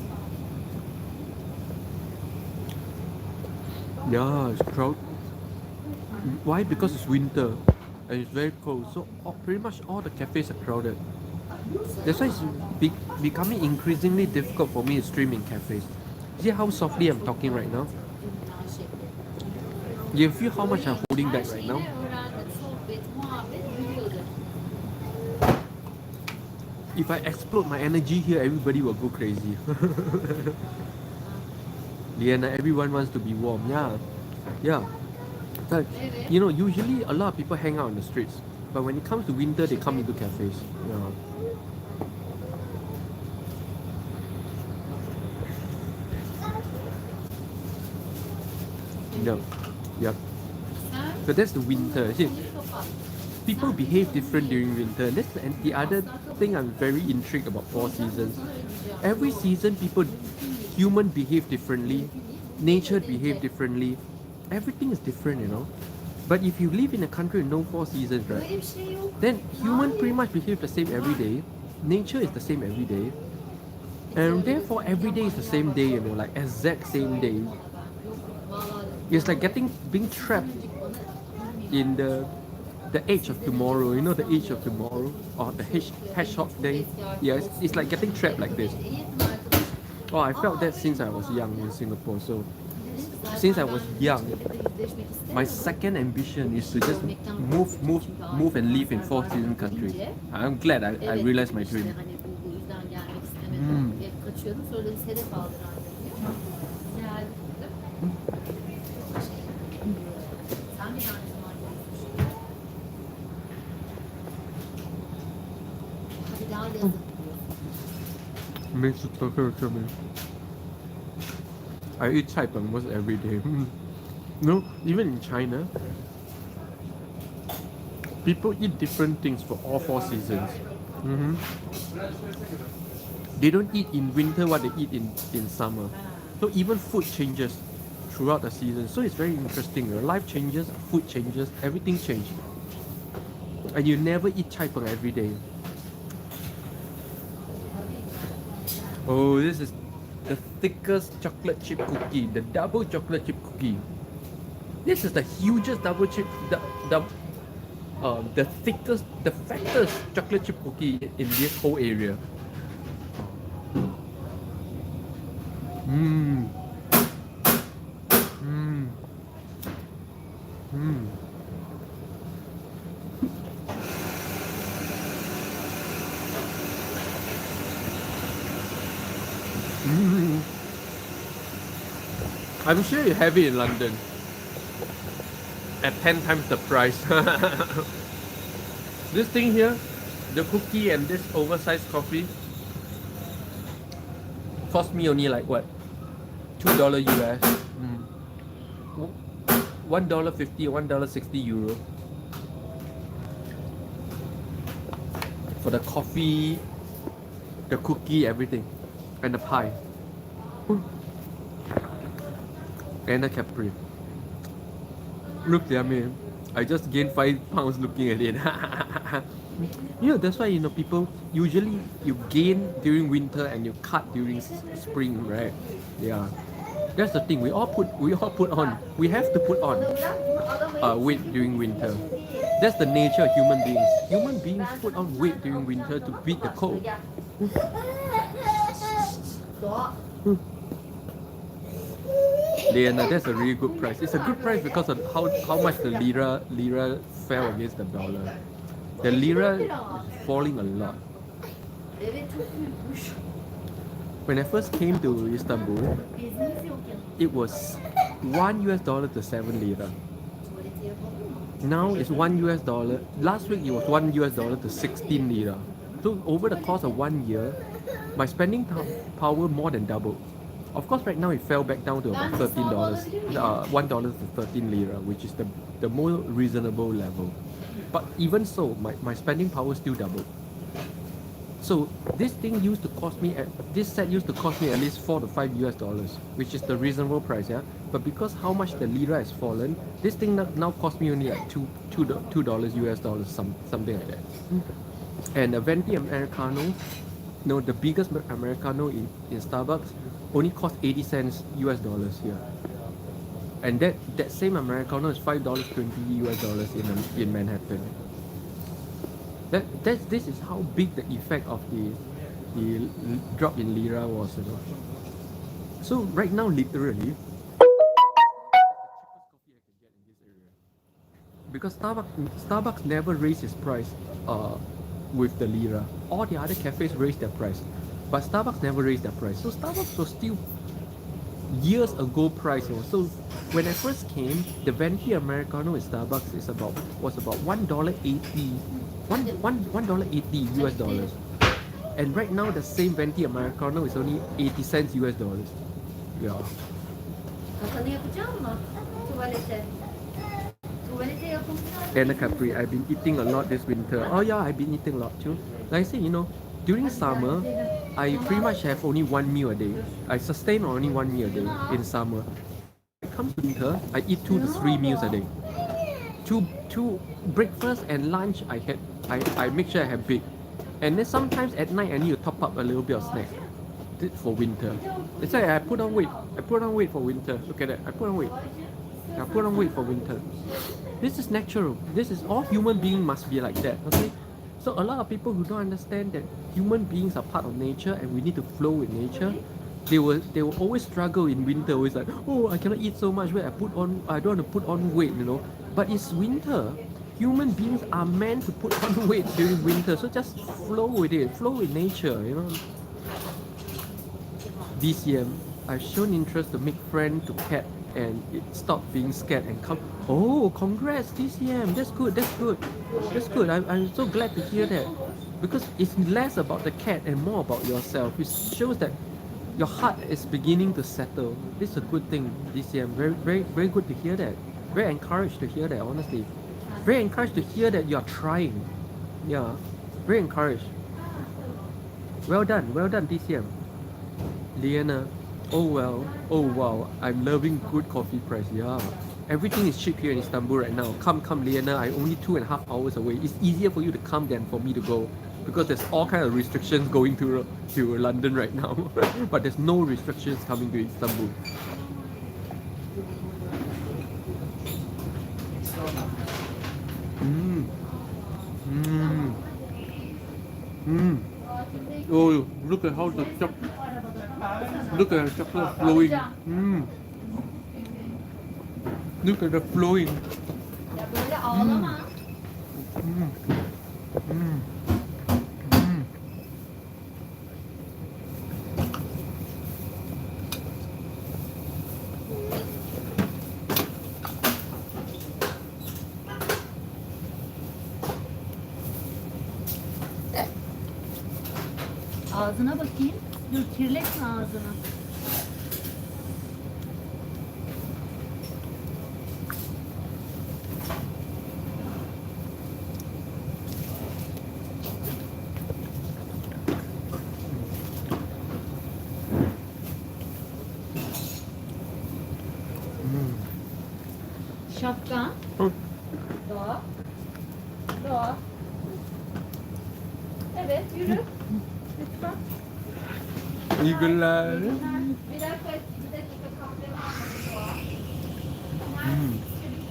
Yeah, it's crowded. Why? Because it's winter and it's very cold. So pretty much all the cafes are crowded. That's why it's becoming increasingly difficult for me to stream in cafes. See how softly I'm talking right now? You feel how much I'm holding back right now? If I explode my energy here, everybody will go crazy. Liana, everyone wants to be warm. Yeah. But, usually a lot of people hang out on the streets. But when it comes to winter, they come into cafes. Yep. So that's the winter. See, people behave different during winter. That's the other thing I'm very intrigued about four seasons. Every season, human behave differently. Nature behave differently. Everything is different, But if you live in a country with no four seasons, right, then human pretty much behave the same every day. Nature is the same every day. And therefore every day is the same day, like exact same day. It's like being trapped in the age of tomorrow, the age of tomorrow, or the hedgehog day. Yeah, it's like getting trapped like this. Oh, I felt that since I was young in Singapore. So since I was young, my second ambition is to just move and live in four season country. I'm glad I realized my dream. I eat chai almost every day. No, even in China, people eat different things for all four seasons. They don't eat in winter what they eat in summer. So even food changes throughout the season. So it's very interesting. Your life changes, food changes, everything changes. And you never eat chai peng every day. Oh, this is the thickest chocolate chip cookie, the double chocolate chip cookie. This is the hugest double chip, the thickest, the fattest chocolate chip cookie in this whole area. Mmm. Mmm. Mmm. Mm. I'm sure you have it in London at 10 times the price. This thing here, the cookie and this oversized coffee, cost me only like what? $2 US. $1.50 or €1.60 for the coffee, the cookie, everything, and the pie, and the Capri. Look at me, I just gained 5 pounds looking at it. That's why people usually you gain during winter and you cut during spring, right? Yeah, that's the thing. We all put on. We have to put on weight during winter. That's the nature of human beings. Human beings put on weight during winter to beat the cold. Liana, that's a really good price. It's a good price because of how much the lira fell against the dollar. The lira is falling a lot. When I first came to Istanbul, it was $1 to 7 lira. Now it's $1. Last week it was $1 to 16 lira. So over the course of 1 year, my spending power more than doubled. Of course, right now it fell back down to about $13, $1 to 13 lira, which is the more reasonable level. But even so, my spending power still doubled. So this thing used to cost me this set used to cost me at least $4 to 5 US, which is the reasonable price, yeah. But because how much the lira has fallen, this thing now costs me only like $2 US, something like that. And a venti americano, the biggest americano in Starbucks only cost 80 cents US here. And that same americano is $5.20 US in Manhattan. This is how big the effect of the drop in lira was, So right now, literally, because Starbucks never raised its price with the lira. All the other cafes raised their price, but Starbucks never raised their price. So Starbucks was still years ago price. So when I first came, the venti americano in Starbucks was about $1.80 US. And right now the same venti americano is only 80 cents US. Yeah. And the Capri, I've been eating a lot this winter. Oh yeah, I've been eating a lot too. Like I say, during summer, I pretty much have only one meal a day. I sustain on only one meal a day in summer. When it comes to winter, I eat 2 to 3 meals a day. Two breakfast and lunch I make sure I have big. And then sometimes at night I need to top up a little bit of snack for winter. That's why I put on weight. I put on weight for winter. Look at that. I put on weight. I put on weight for winter. This is natural. This is all human beings must be like that. Okay? So a lot of people who don't understand that human beings are part of nature and we need to flow with nature, they will always struggle in winter. Always like, oh, I cannot eat so much weight. I don't want to put on weight, But it's winter. Human beings are meant to put on weight during winter. So just flow with it. Flow with nature, DCM, I've shown interest to make friend to cat and it stopped being scared and come. Oh, congrats DCM. That's good. I'm so glad to hear that, because it's less about the cat and more about yourself. It shows that your heart is beginning to settle. This is a good thing, DCM. Very, very, very good to hear that. Very encouraged to hear that, honestly. Very encouraged to hear that you're trying. Yeah, very encouraged. Well done, DCM. Liana, Oh well. Oh wow. I'm loving good coffee price. Yeah. Everything is cheap here in Istanbul right now. Come, Liana. I only 2.5 hours away. It's easier for you to come than for me to go because there's all kind of restrictions going to London right now. But there's no restrictions coming to Istanbul. Mmm. Mmm. Mmm. Oh, look at how the look at the chocolate flowing. Mmm. Look at the flowing. Ya böyle ağlama. Mmm. Mmm. Mmm. Ağzına bakayım. Dur kirletme ağzını. Şapka. Hı. Doğa. Doğa. Evet yürü. Lütfen. İyi günler. Bir dakika kahve almadım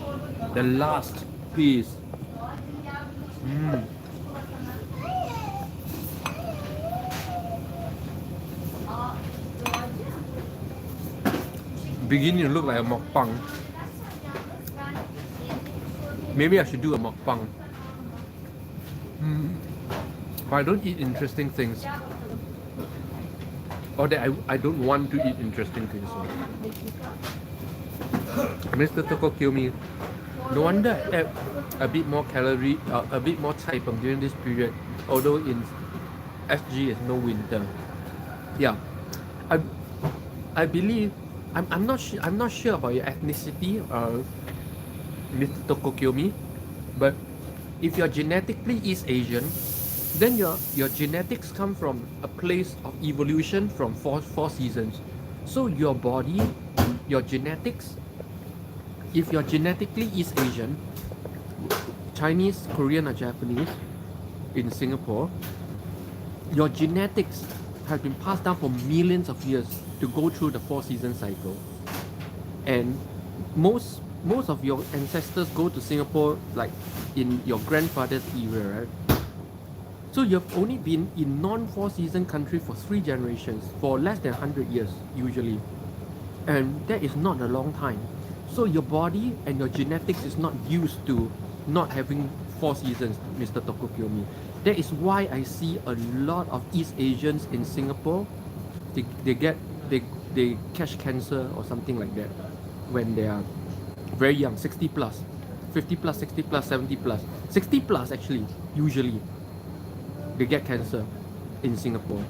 Doğa. The last piece. Mm. Beginning to look like a mukbang. Maybe I should do a mukbang. But I don't eat interesting things. Or that I don't want to eat interesting things. Mr. Toko kill me. No wonder I ate a bit more calorie, a bit more typum during this period. Although in SG is no winter. Yeah, I believe I'm not sure about your ethnicity, Mr. Tokokyomi, but if you're genetically East Asian, then your genetics come from a place of evolution from four seasons. So your body, your genetics, if you're genetically East Asian, Chinese, Korean or Japanese in Singapore, your genetics have been passed down for millions of years to go through the 4-season cycle. And most of your ancestors go to Singapore like in your grandfather's era, right? So you've only been in non-4-season country for 3 generations, for less than 100 years usually. And that is not a long time. So your body and your genetics is not used to not having 4 seasons, Mr. Tokokyomi. That is why I see a lot of East Asians in Singapore. They catch cancer or something like that when they are very young, 60 plus, 50 plus, 60 plus, 70 plus, 60 plus actually, usually they get cancer in Singapore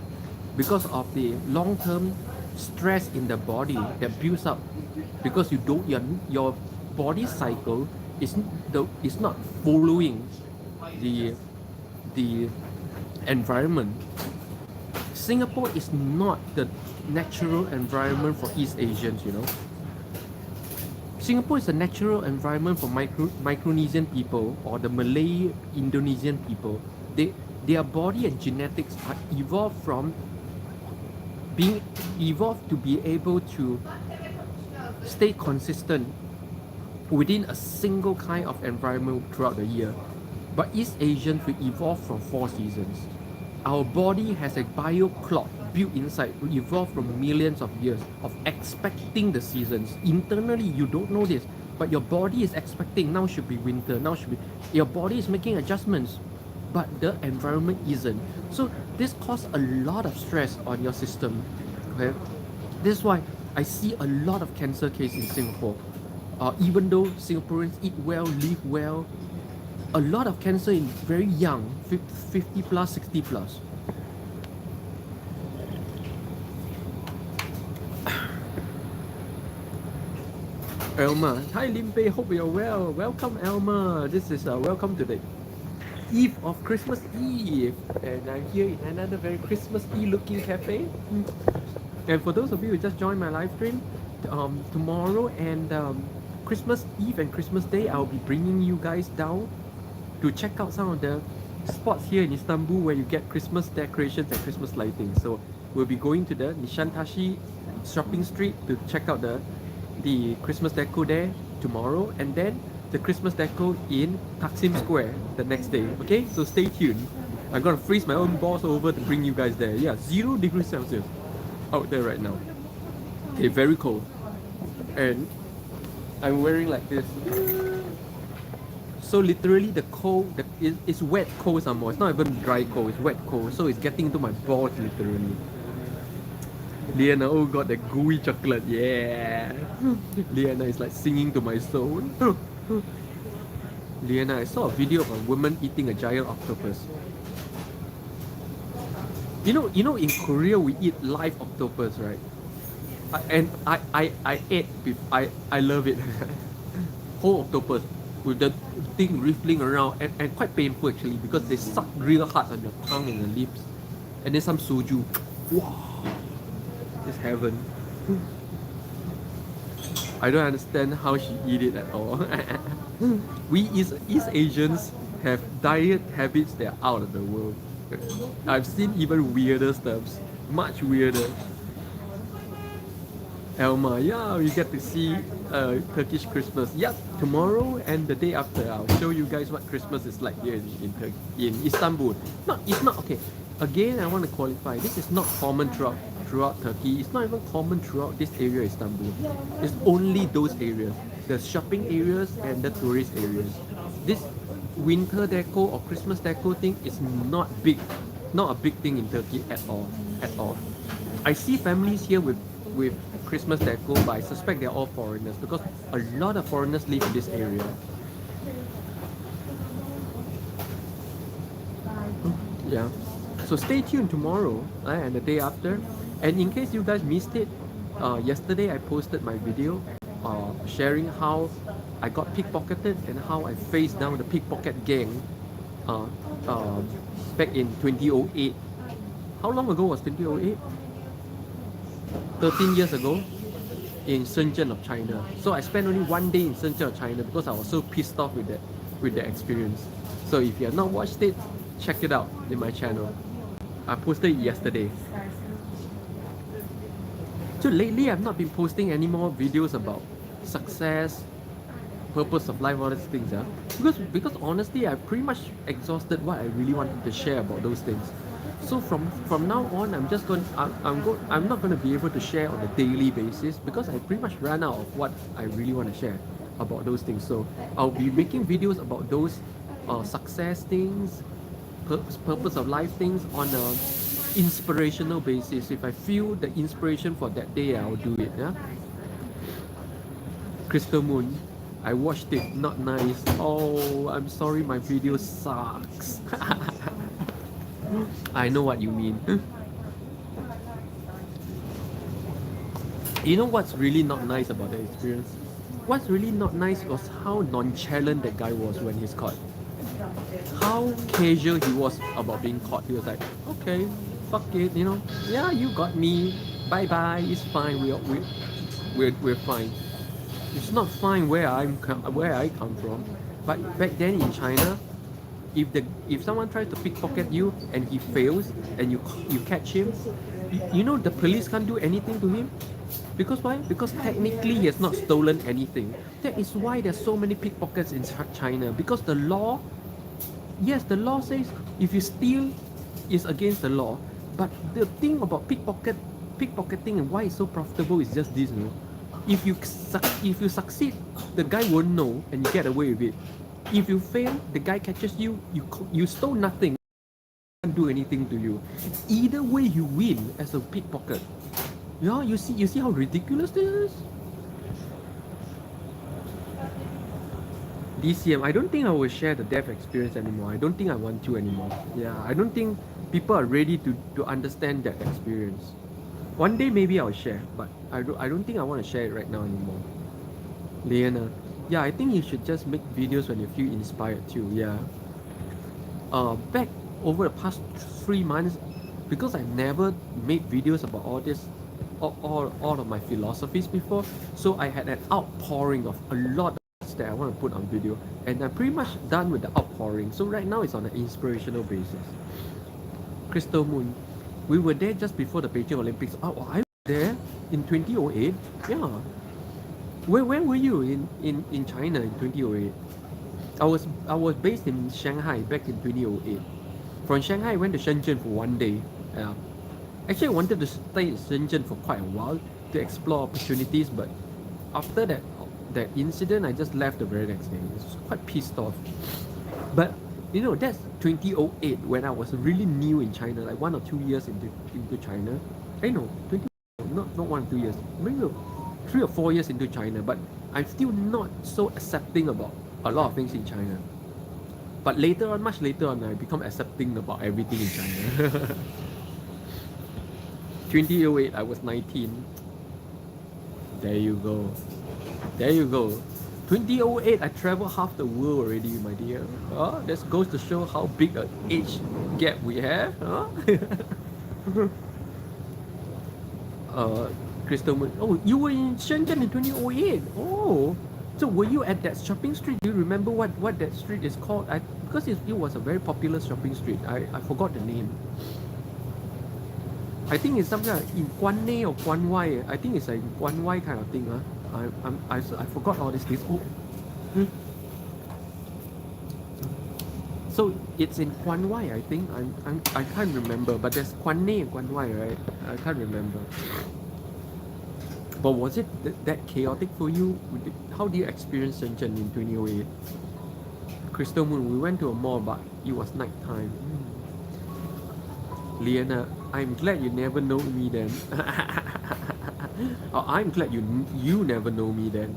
because of the long-term stress in the body that builds up because your body cycle is not following the environment. Singapore is not the natural environment for East Asians, you know. Singapore is a natural environment for Micronesian people or the Malay Indonesian people. Their body and genetics are evolved to be able to stay consistent within a single kind of environment throughout the year. But East Asians will evolve from 4 seasons. Our body has a bio clock built inside, evolved from millions of years of expecting the seasons. Internally, you don't know this, but your body is expecting now should be winter, now should be. Your body is making adjustments, but the environment isn't. So this causes a lot of stress on your system. Okay, this is why I see a lot of cancer cases in Singapore. Even though Singaporeans eat well, live well, a lot of cancer in very young, 50 plus, 60 plus. Elma, hi Limpeh, hope you're well. Welcome Elma. This is welcome to the Eve of Christmas Eve, and I'm here in another very Christmas Eve looking cafe. And for those of you who just joined my live stream, tomorrow and Christmas Eve and Christmas Day, I'll be bringing you guys down to check out some of the spots here in Istanbul where you get Christmas decorations and Christmas lighting. So we'll be going to the Nishantashi shopping street to check out the Christmas deco there tomorrow, and then the Christmas deco in Taksim Square the next day. Okay, so stay tuned. I'm gonna freeze my own balls over to bring you guys there. Yeah, 0 degrees Celsius out there right now. Okay, very cold. And I'm wearing like this. So literally the cold, it's wet cold some more. It's not even dry cold, it's wet cold. So it's getting into my balls literally. Liana, oh god, the gooey chocolate, yeah. Liana is like singing to my soul. Liana, I saw a video of a woman eating a giant octopus. You know, in Korea we eat live octopus, right? I ate beef. I love it. Whole octopus with the thing rippling around and quite painful actually because they suck real hard on your tongue and the lips. And then some soju. Wow. It's heaven. I don't understand how she eat it at all. We East Asians have diet habits that are out of the world. I've seen even weirder stuffs, much weirder. Elma, yeah, we get to see Turkish Christmas. Yep, tomorrow and the day after, I'll show you guys what Christmas is like here in Istanbul. It's not okay. Again, I want to qualify. This is not common throughout Turkey. It's not even common throughout this area, Istanbul. It's only those areas, the shopping areas and the tourist areas. This winter deco or Christmas deco thing is not a big thing in Turkey at all. I see families here with Christmas deco, but I suspect they're all foreigners because a lot of foreigners live in this area. Yeah. So stay tuned tomorrow and the day after. And in case you guys missed it, yesterday I posted my video sharing how I got pickpocketed and how I faced down the pickpocket gang back in 2008. How long ago was 2008? 13 years ago in Shenzhen of China. So I spent only one day in Shenzhen of China because I was so pissed off with the experience. So if you have not watched it, check it out in my channel. I posted it yesterday. So lately I've not been posting any more videos about success, purpose of life, all these things. Because honestly I've pretty much exhausted what I really wanted to share about those things. So from now on, I'm not going to be able to share on a daily basis because I pretty much ran out of what I really want to share about those things. So I'll be making videos about those success things, purpose of life things on a inspirational basis. If I feel the inspiration for that day, I'll do it. Yeah. Crystal Moon, I watched it. Not nice. Oh, I'm sorry. My video sucks. I know what you mean. You know what's really not nice about the experience? What's really not nice was how nonchalant that guy was when he's caught. How casual he was about being caught. He was like, okay, fuck it, you know. Yeah, you got me. Bye bye. It's fine. We're fine. It's not fine where I come from. But back then in China, if someone tries to pickpocket you and he fails and you catch him, you know the police can't do anything to him. Because why? Because technically he has not stolen anything. That is why there's so many pickpockets in China. Because the law, yes, the law says if you steal, it's against the law. But the thing about pickpocketing and why it's so profitable is just this, you know. If you succeed, the guy won't know and you get away with it. If you fail, the guy catches you, you stole nothing, can't do anything to you. Either way you win as a pickpocket. Yeah, you see how ridiculous this is? DCM, I don't think I will share the death experience anymore. I don't think I want to anymore. Yeah, I don't think people are ready to understand that experience. One day maybe I'll share, but I don't think I want to share it right now anymore. Leona, yeah, I think you should just make videos when you feel inspired too. Yeah. Back over the past 3 months, because I never made videos about all this all of my philosophies before, so I had an outpouring of a lot of things that I want to put on video, and I'm pretty much done with the outpouring. So right now it's on an inspirational basis. Crystal Moon, we were there just before the Beijing Olympics. Oh, I was there in 2008. Yeah. Where were you in China in 2008? I was based in Shanghai back in 2008. From Shanghai, I went to Shenzhen for 1 day. Yeah. Actually, I wanted to stay in Shenzhen for quite a while to explore opportunities, but after that incident, I just left the very next day. I was quite pissed off. But you know, that's 2008 when I was really new in China, like 1 or 2 years into China. I know, not 1 or 2 years, maybe 3 or 4 years into China, but I'm still not so accepting about a lot of things in China. But later on, much later on, I become accepting about everything in China. 2008, I was 19. There you go. There you go. 2008, I traveled half the world already, my dear. That goes to show how big an age gap we have. Crystal Moon. Oh, you were in Shenzhen in 2008. Oh, so were you at that shopping street? Do you remember what that street is called? Because it was a very popular shopping street. I forgot the name. I think it's something like in Guan Ne or Guan Wai. I think it's a Guan Wai kind of thing. I forgot all these things. Oh. So it's in Guan Wai, I think. I can't remember, but there's Guan Ne and Guan Wai, right? I can't remember. But was it that chaotic for you? How did you experience Shenzhen in 2008? Crystal Moon, we went to a mall, but it was nighttime. Liana, I'm glad you never know me then. I'm glad you never know me then.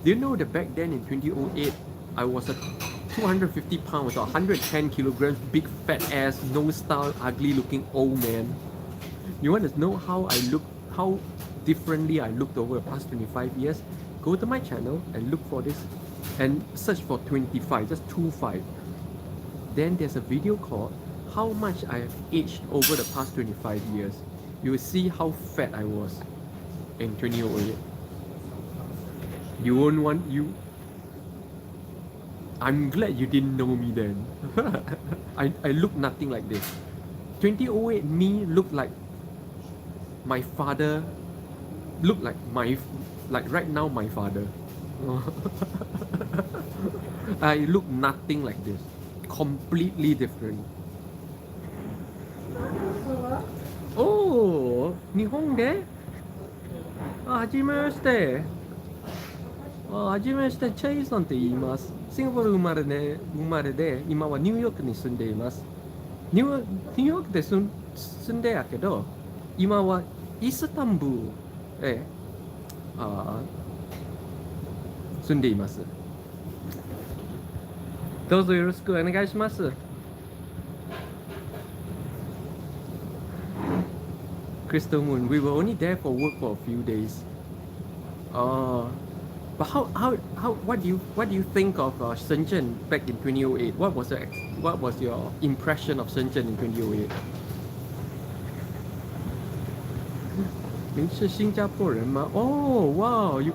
Do you know that back then in 2008, I was a 250 pounds or 110 kilograms, big fat ass, no style, ugly looking old man. You want to know how I look, how differently I looked over the past 25 years? Go to my channel and look for this and search for 25, just 25. Then there's a video called how much I have aged over the past 25 years. You will see how fat I was in 2008. You won't want you. I'm glad you didn't know me then. I look nothing like this. 2008 me looked like my father. Look like right now my father. I look nothing like this. Completely different. Oh, 日本で? はじめまして。はじめまして、チェイソンって言います。シンガポール生まれで、今はニューヨークに住んでいます。ニューヨークで住んでやけど、今はイスタンブールへ住んでいます。どうぞよろしくお願いします。Crystal Moon, we were only there for work for a few days. But what do you think of Shenzhen back in 2008? What was your impression of Shenzhen in 2008? 您是新加坡人吗? Oh wow, your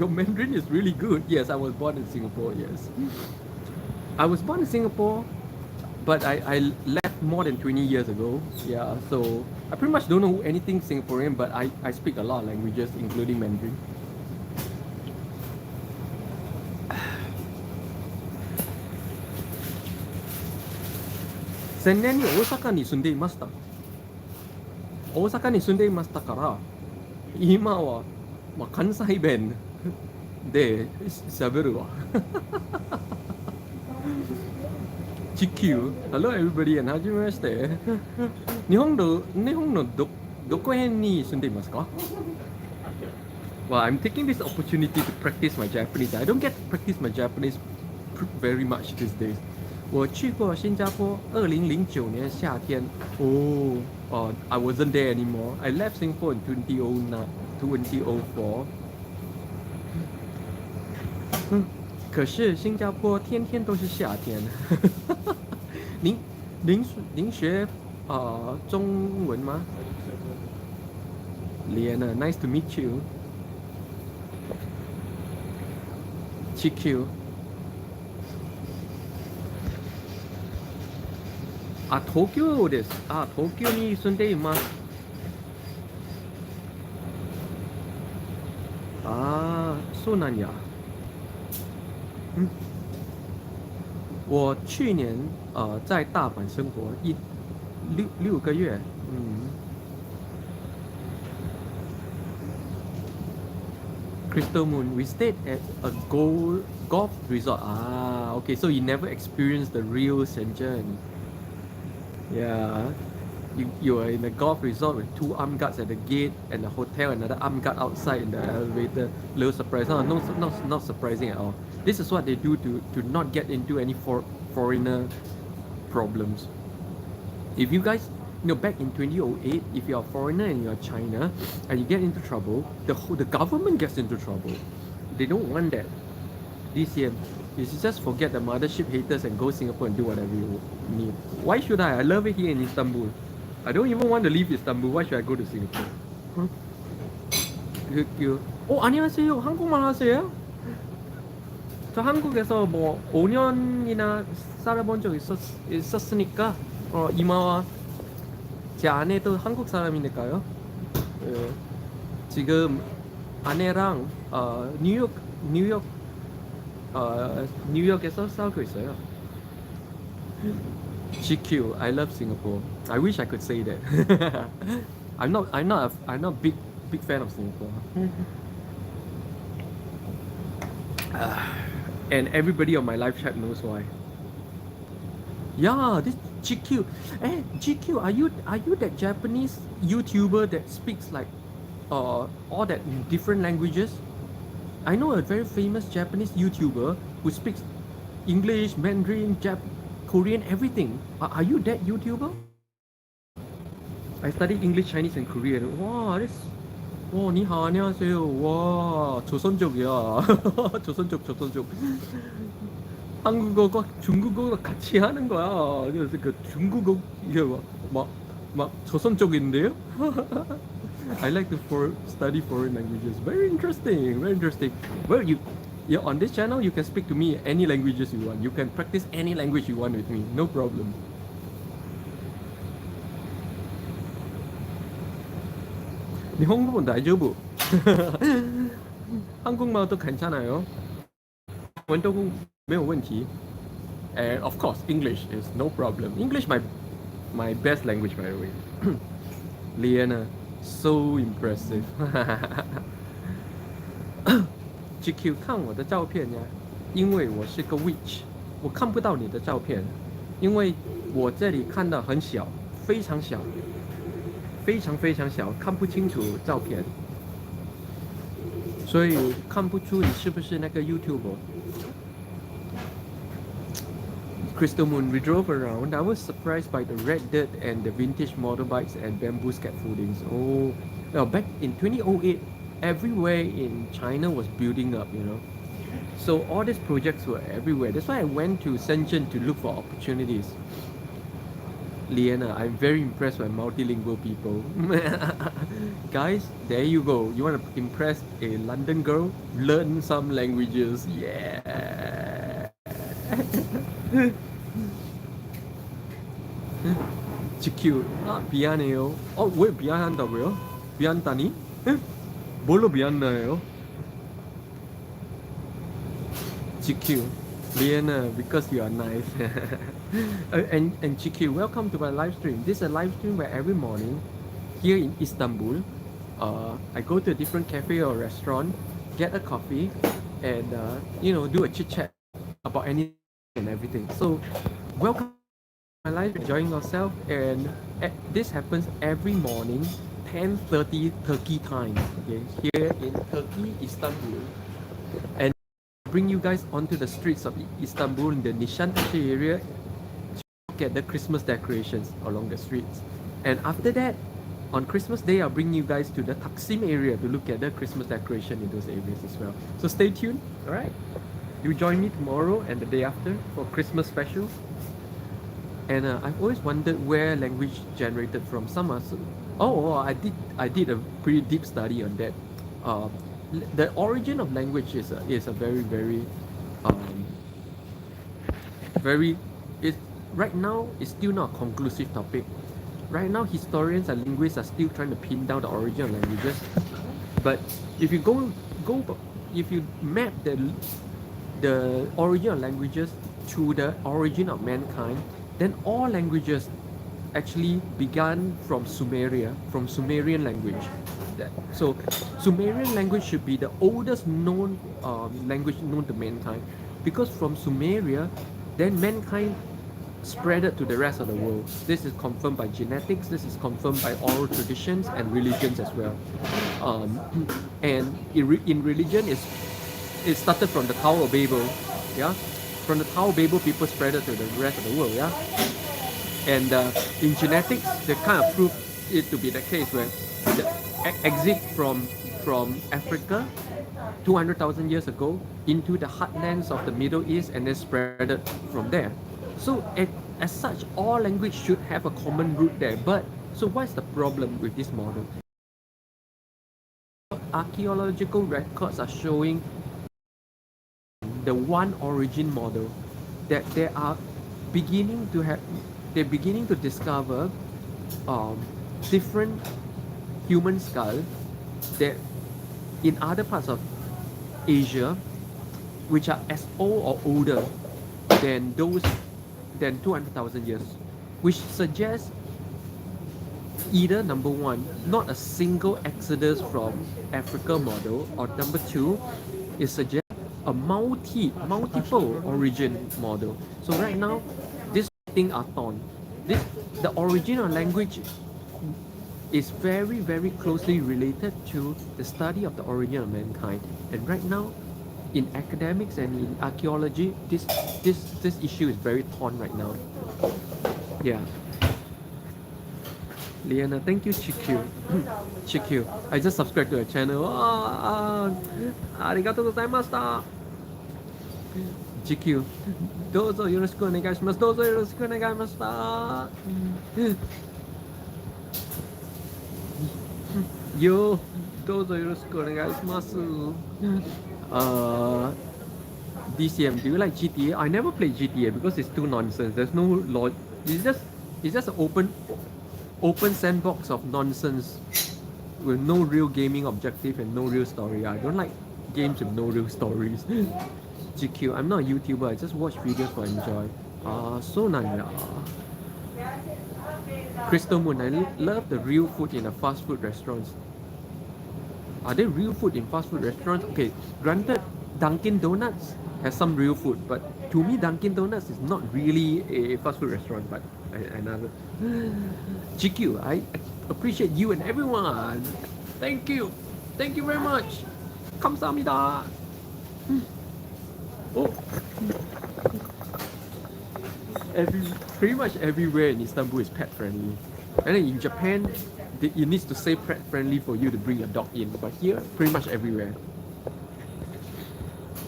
Mandarin is really good. Yes, I was born in Singapore. Yes, I was born in Singapore, but I left more than 20 years ago. Yeah, so I pretty much don't know anything Singaporean, but I speak a lot of languages, including Mandarin. 1000年に大阪に住んでいました。大阪に住んでいましたから、今は、関西弁で喋るわ。地球 Hello everybody and はじめまして。日本のどこ辺に住んでいますか? Well, I'm taking this opportunity to practice my Japanese. I don't get to practice my Japanese very much these days. 我去过新加坡2009年夏天。I wasn't there anymore. I left Singapore in 2004. 可是新加坡天天都是夏天。您学中文吗? Liana, nice to meet you. GQ. Tokyo です。東京に住んでいます。そうなんや。我去年在大阪生活六个月。Crystal Moon, we stayed at a golf resort. Okay, so you never experienced the real Shenzhen. Yeah, you are in a golf resort with 2 armed guards at the gate and the hotel, another armed guard outside in the elevator. Little surprise. Not surprising at all. This is what they do to not get into any foreigner problems. If you guys, back in 2008, if you're a foreigner and you're China and you get into trouble, the government gets into trouble. They don't want that. This year, you should just forget the mothership haters and go Singapore and do whatever you need. Why should I? I love it here in Istanbul. I don't even want to leave Istanbul. Why should I go to Singapore? 안녕하세요. 한국말 하세요? 저 한국에서 뭐 5년이나 살아본 적 있었으니까 이마와 제 아내도 한국 사람이니까요. 지금 아내랑 뉴욕에서 살고 있어요. GQ, I love Singapore. I wish I could say that. I'm not big fan of Singapore. And everybody on my live chat knows why. Yeah, this GQ. Hey, GQ, are you that Japanese YouTuber that speaks like all that in different languages? I know a very famous Japanese YouTuber who speaks English, Mandarin, Korean, everything. Are you that YouTuber? I studied English, Chinese, and Korean. Wow, this. 와, 니하, 안녕하세요. 와, 조선족이야. 조선족. 한국어가 중국어가 같이 하는 거야. 그래서 그 중국어 이게 막 조선족인데요? I like to study foreign languages. Very interesting. Well, on this channel, you can speak to me any languages you want. You can practice any language you want with me. No problem. 일본어는 다이조부. 한국말도 괜찮아요. 원동은 没有问题. And of course, English is no problem. English my best language, by the way. Liana, so impressive. GQ 看我的照片呀，因为我是个 witch， 我看不到你的照片，因为我这里看到很小，非常小，非常小，看不清楚照片，所以看不出你是不是那个 YouTuber。Crystal Moon, we drove around. I was surprised by the red dirt and the vintage motorbikes and bamboo scaffoldings. Oh, now back in 2008, everywhere in China was building up, So all these projects were everywhere. That's why I went to Shenzhen to look for opportunities. Liana, I'm very impressed by multilingual people. Guys, there you go. You want to impress a London girl? Learn some languages. Yeah. GQ. 미안해요. 왜 미안한다고요? 미안다니? 뭘로 미안해요? GQ. Liana, because you are nice. and GQ, welcome to my live stream. This is a live stream where every morning here in Istanbul, I go to a different cafe or restaurant, get a coffee, and do a chit chat about anything and everything. So, welcome to my live, enjoying yourself, and this happens every morning, 10:30 Turkey time. Okay, here in Turkey, Istanbul, and bring you guys onto the streets of Istanbul in the Nişantaşı area to look at the Christmas decorations along the streets. And after that, on Christmas Day, I'll bring you guys to the Taksim area to look at the Christmas decoration in those areas as well. So stay tuned, alright? You join me tomorrow and the day after for Christmas special. And I've always wondered where language generated from. Some are I did a pretty deep study on that. The origin of language is a very um, very it right now is still not a conclusive topic. Right now, historians and linguists are still trying to pin down the origin of languages. But if you if you map the origin of languages to the origin of mankind, then all languages actually began from Sumerian language. So Sumerian language should be the oldest known language known to mankind, because from Sumeria, then mankind spread it to the rest of the world. This is confirmed by genetics, this is confirmed by oral traditions and religions as well. And in religion, it started from the Tower of Babel, yeah? From the Tower of Babel, people spread it to the rest of the world, yeah? And in genetics, they kind of proved it to be the case where the exit from Africa 200,000 years ago into the heartlands of the Middle East and then spread it from there. So as such, all language should have a common root there. But so what's the problem with this model? Archaeological records are showing the one origin model, that they're beginning to discover different human skull that in other parts of Asia, which are as old or older than 200,000 years, which suggests either number one, not a single exodus from Africa model, or number two, it suggests a multiple origin model. So right now, these things are torn. The origin of language is very closely related to the study of the origin of mankind. And right now, in academics and in archaeology, this issue is very torn right now. Yeah. Liana, thank you, Chikyu. Chikyu, I just subscribed to your channel. Arigatou gozaimashita. Chikyu, どうぞよろしくお願いします。どうぞよろしくお願いしました。よ、どうぞよろしくお願いします。DCM, do you like GTA? I never played GTA because it's too nonsense. There's no logic. It's just an open sandbox of nonsense with no real gaming objective and no real story. I don't like games with no real stories. GQ, I'm not a YouTuber. I just watch videos for enjoy. So nice. Crystal Moon, I love the real food in the fast food restaurants. Are there real food in fast food restaurants? Okay, granted, Dunkin' Donuts has some real food, but to me, Dunkin' Donuts is not really a fast food restaurant, but another. GQ, I appreciate you and everyone. Thank you. Thank you very much. 감사합니다. Oh. Pretty much everywhere in Istanbul is pet friendly. And then in Japan, it needs to say pet friendly for you to bring your dog in. But here, pretty much everywhere.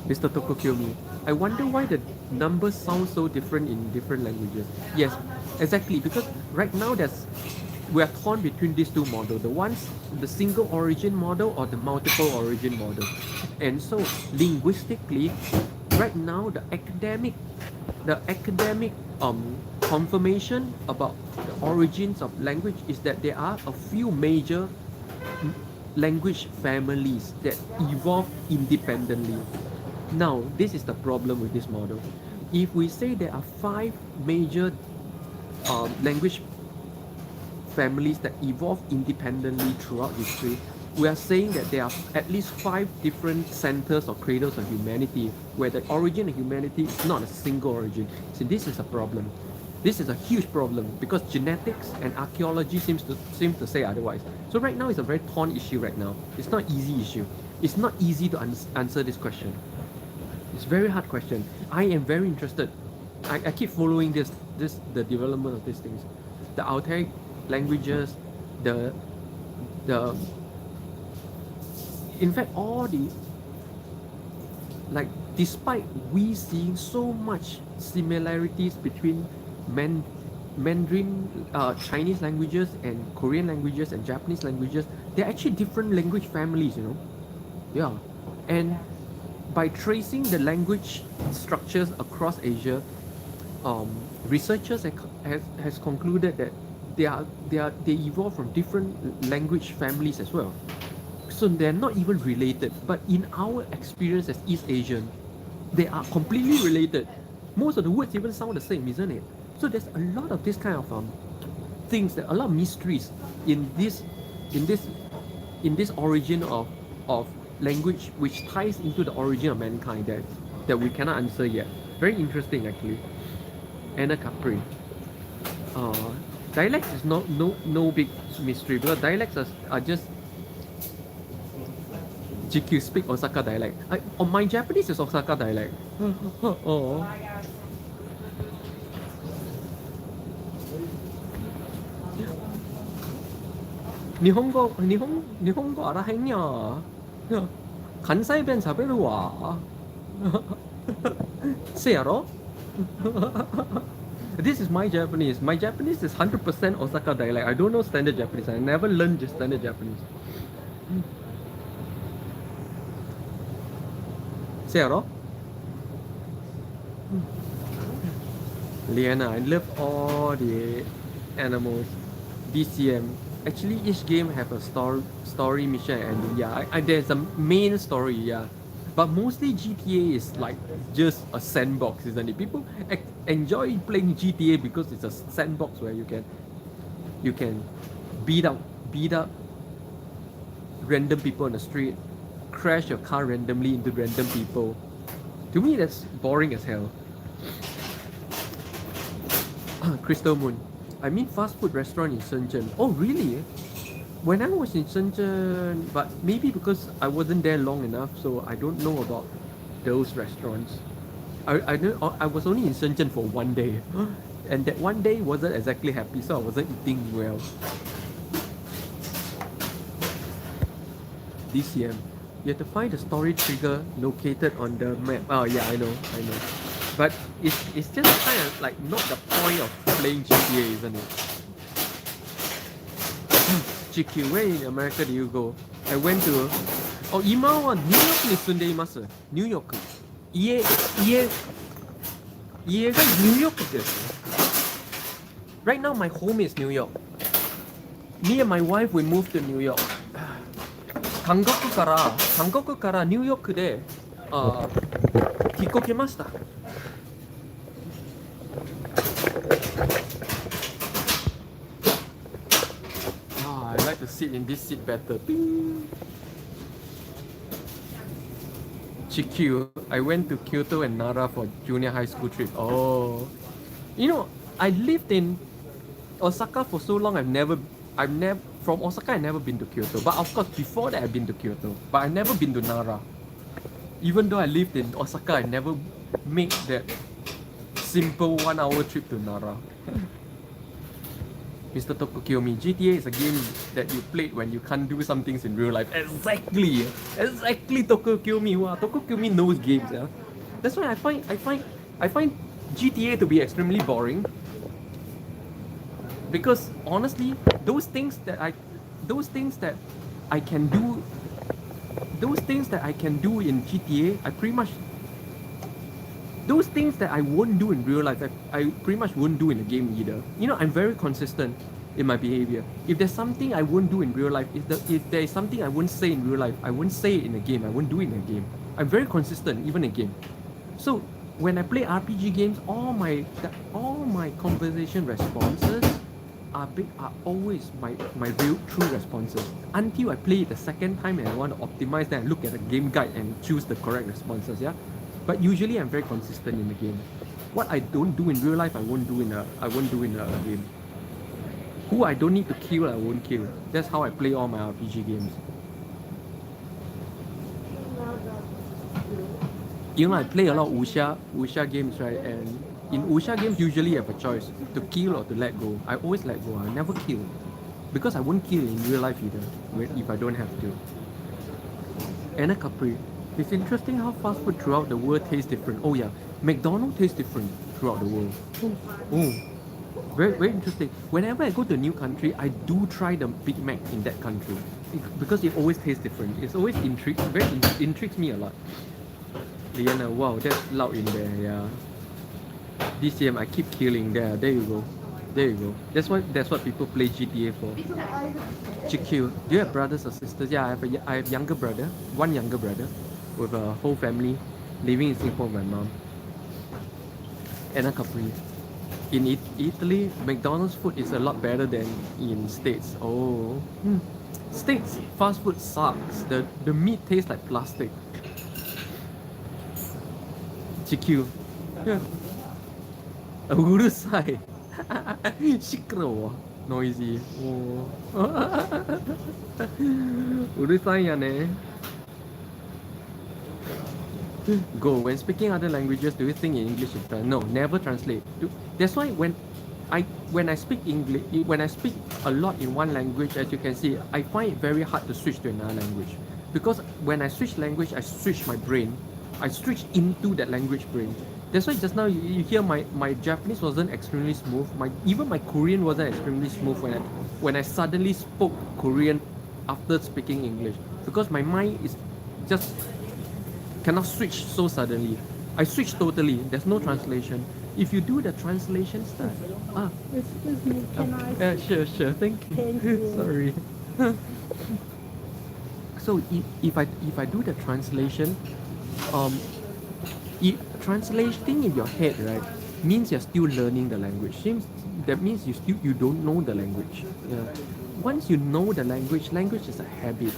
Mr. Tokokyomi, I wonder why the numbers sound so different in different languages. Yes, exactly, because right now we are torn between these two models. The single origin model or the multiple origin model. And so linguistically, right now the academic confirmation about the origins of language is that there are a few major language families that evolve independently. Now, this is the problem with this model. If we say there are 5 major language families that evolve independently throughout history, we are saying that there are at least 5 different centers or cradles of humanity where the origin of humanity is not a single origin. So this is a problem. This is a huge problem because genetics and archaeology seem to say otherwise. So right now it's a very torn issue right now. It's not an easy issue. It's not easy to answer this question. It's a very hard question. I am very interested. I keep following the development of these things. The Altaic languages, in fact, all the, despite we seeing so much similarities between Mandarin, Chinese languages and Korean languages and Japanese languages, they're actually different language families, you know. Yeah. And by tracing the language structures across Asia, researchers has concluded that they evolve from different language families as well. So they're not even related. But in our experience as East Asian, they are completely related. Most of the words even sound the same, isn't it? So there's a lot of this kind of things, that a lot of mysteries in this origin of language, which ties into the origin of mankind, that we cannot answer yet. Very interesting, actually. Anna Capri. Dialects is no big mystery, because dialects are just GQ speak Osaka dialect. My Japanese is Osaka dialect. Oh. 日本語あらへんや。関西弁喋るわ。せやろ? This is my Japanese. My Japanese is 100% Osaka dialect. I don't know standard Japanese. I never learned just standard Japanese. せやろ? Liana, I love all the animals. DCM. Actually, each game have a story mission, and yeah, there's a main story, yeah. But mostly GTA is like just a sandbox, isn't it? People enjoy playing GTA because it's a sandbox where you can beat up random people on the street, crash your car randomly into random people. To me, that's boring as hell. Crystal Moon. I mean fast food restaurant in Shenzhen. Oh really? When I was in Shenzhen, but maybe because I wasn't there long enough, so I don't know about those restaurants. I was only in Shenzhen for one day, and that one day wasn't exactly happy, so I wasn't eating well. DCM. You have to find the story trigger located on the map. Oh yeah, I know. But it's just kind of like not the point of playing GTA, isn't it? GQ, where in America do you go? I went to... Oh, 今はニューヨークに住んでいます。ニューヨーク。家がニューヨークです。Right now my home is New York. Me and my wife, we moved to New York. 韓国からニューヨークで引っ越しました。I like to sit in this seat better. GQ, I went to Kyoto and Nara for junior high school trip. Oh, you know, I lived in Osaka for so long. From Osaka I never been to Kyoto. But of course before that I've been to Kyoto. But I never been to Nara. Even though I lived in Osaka, I never made that simple 1 hour trip to Nara. Mr. Tokukiyomi, GTA is a game that you played when you can't do some things in real life. Exactly Tokukiyomi. Wow, Tokukiyomi knows games. Yeah? That's why I find GTA to be extremely boring. Because honestly, those things that I can do in GTA, those things that I won't do in real life, I pretty much won't do in a game either. You know, I'm very consistent in my behavior. If there's something I won't do in real life, if there is something I won't say in real life, I won't say it in a game, I won't do it in a game. I'm very consistent, even in a game. So when I play RPG games, all my conversation responses are always my real true responses. Until I play it the second time and I want to optimize, then I look at the game guide and choose the correct responses, yeah? But usually I'm very consistent in the game. What I don't do in real life, I won't do in a game. Who I don't need to kill, I won't kill. That's how I play all my RPG games. You know, I play a lot of wuxia games, right? And in wuxia games, usually you have a choice to kill or to let go. I always let go. I never kill, because I won't kill in real life either if I don't have to. Anna Capri. It's interesting how fast food throughout the world tastes different. Oh yeah, McDonald's tastes different throughout the world. Oh, Very, very interesting. Whenever I go to a new country, I do try the Big Mac in that country because it always tastes different. It's always intrigues me a lot. Liana, wow, that's loud in there. Yeah. DCM, I keep killing there. There you go. There you go. That's what people play GTA for. GQ. Do you have brothers or sisters? Yeah, I have younger brother, one younger brother, with a whole family living in Singapore with my mom. Anna Capri. In Italy, McDonald's food is a lot better than in States. Oh, States fast food sucks. The meat tastes like plastic. GQ. Yeah. うるさい 시끄러워 noisy うるさいやね Go. When speaking other languages, do you think in English is better? No, never translate. That's why when I speak English, when I speak a lot in one language, as you can see, I find it very hard to switch to another language. Because when I switch language, I switch my brain. I switch into that language brain. That's why just now you hear my Japanese wasn't extremely smooth. Even my Korean wasn't extremely smooth when I suddenly spoke Korean after speaking English. Because my mind is just cannot switch so suddenly. I switch totally. There's no translation. If you do the translation stuff, Excuse me, can I? sure. Thank you. Thank you. Sorry. So if I do the translation, translating in your head, right, means you're still learning the language. That means you don't know the language. Yeah. Once you know the language is a habit.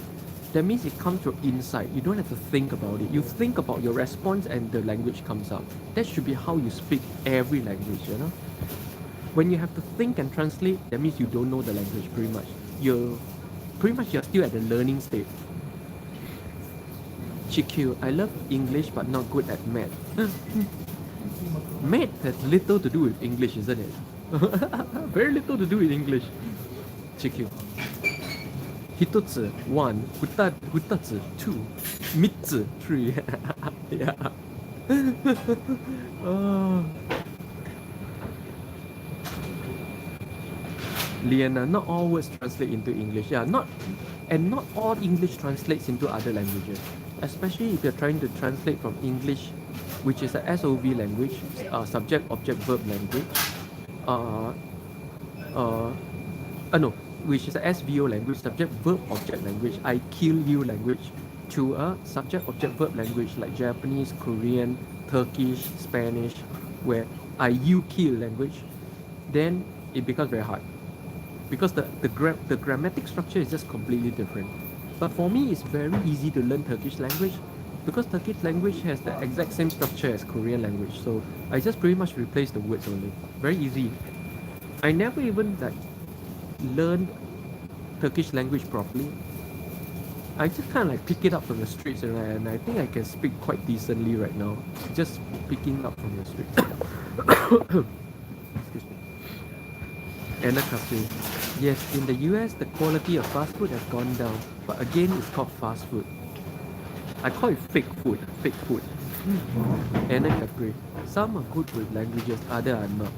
That means it comes from inside. You don't have to think about it. You think about your response and the language comes out. That should be how you speak every language, you know? When you have to think and translate, that means you don't know the language pretty much. You're still at the learning state. GQ, I love English but not good at math. Math has little to do with English, isn't it? Very little to do with English. GQ. 一つ one, 二つ two, 三つ three. Yeah. Liana, not all words translate into English. Yeah, not all English translates into other languages. Especially if you're trying to translate from English, which is a SOV language, subject object verb language. No, which is a SVO language, subject verb object language, I kill you language, to a subject object verb language like Japanese, Korean, Turkish, Spanish, where I you kill language, then it becomes very hard. Because the grammatic structure is just completely different. But for me, it's very easy to learn Turkish language because Turkish language has the exact same structure as Korean language. So I just pretty much replace the words only. Very easy. I never even learned Turkish language properly. I just kind of pick it up from the streets and I think I can speak quite decently right now. Just picking up from the streets. Excuse me. Anna Cafe. Yes, in the US, the quality of fast food has gone down. But again, it's called fast food. I call it fake food. Fake food. Anna Capri. Some are good with languages, others are not.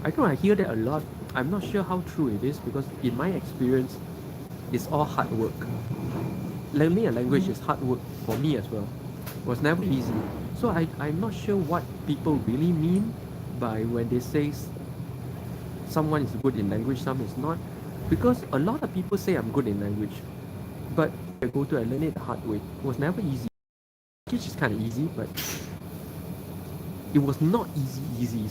I know I hear that a lot. I'm not sure how true it is because in my experience, it's all hard work. Learning a language is hard work for me as well. It was never easy. So I'm not sure what people really mean by when they say someone is good in language, some is not. Because a lot of people say I'm good in language. But I learn it the hard way. It was never easy. English is kind of easy, but it was not easy.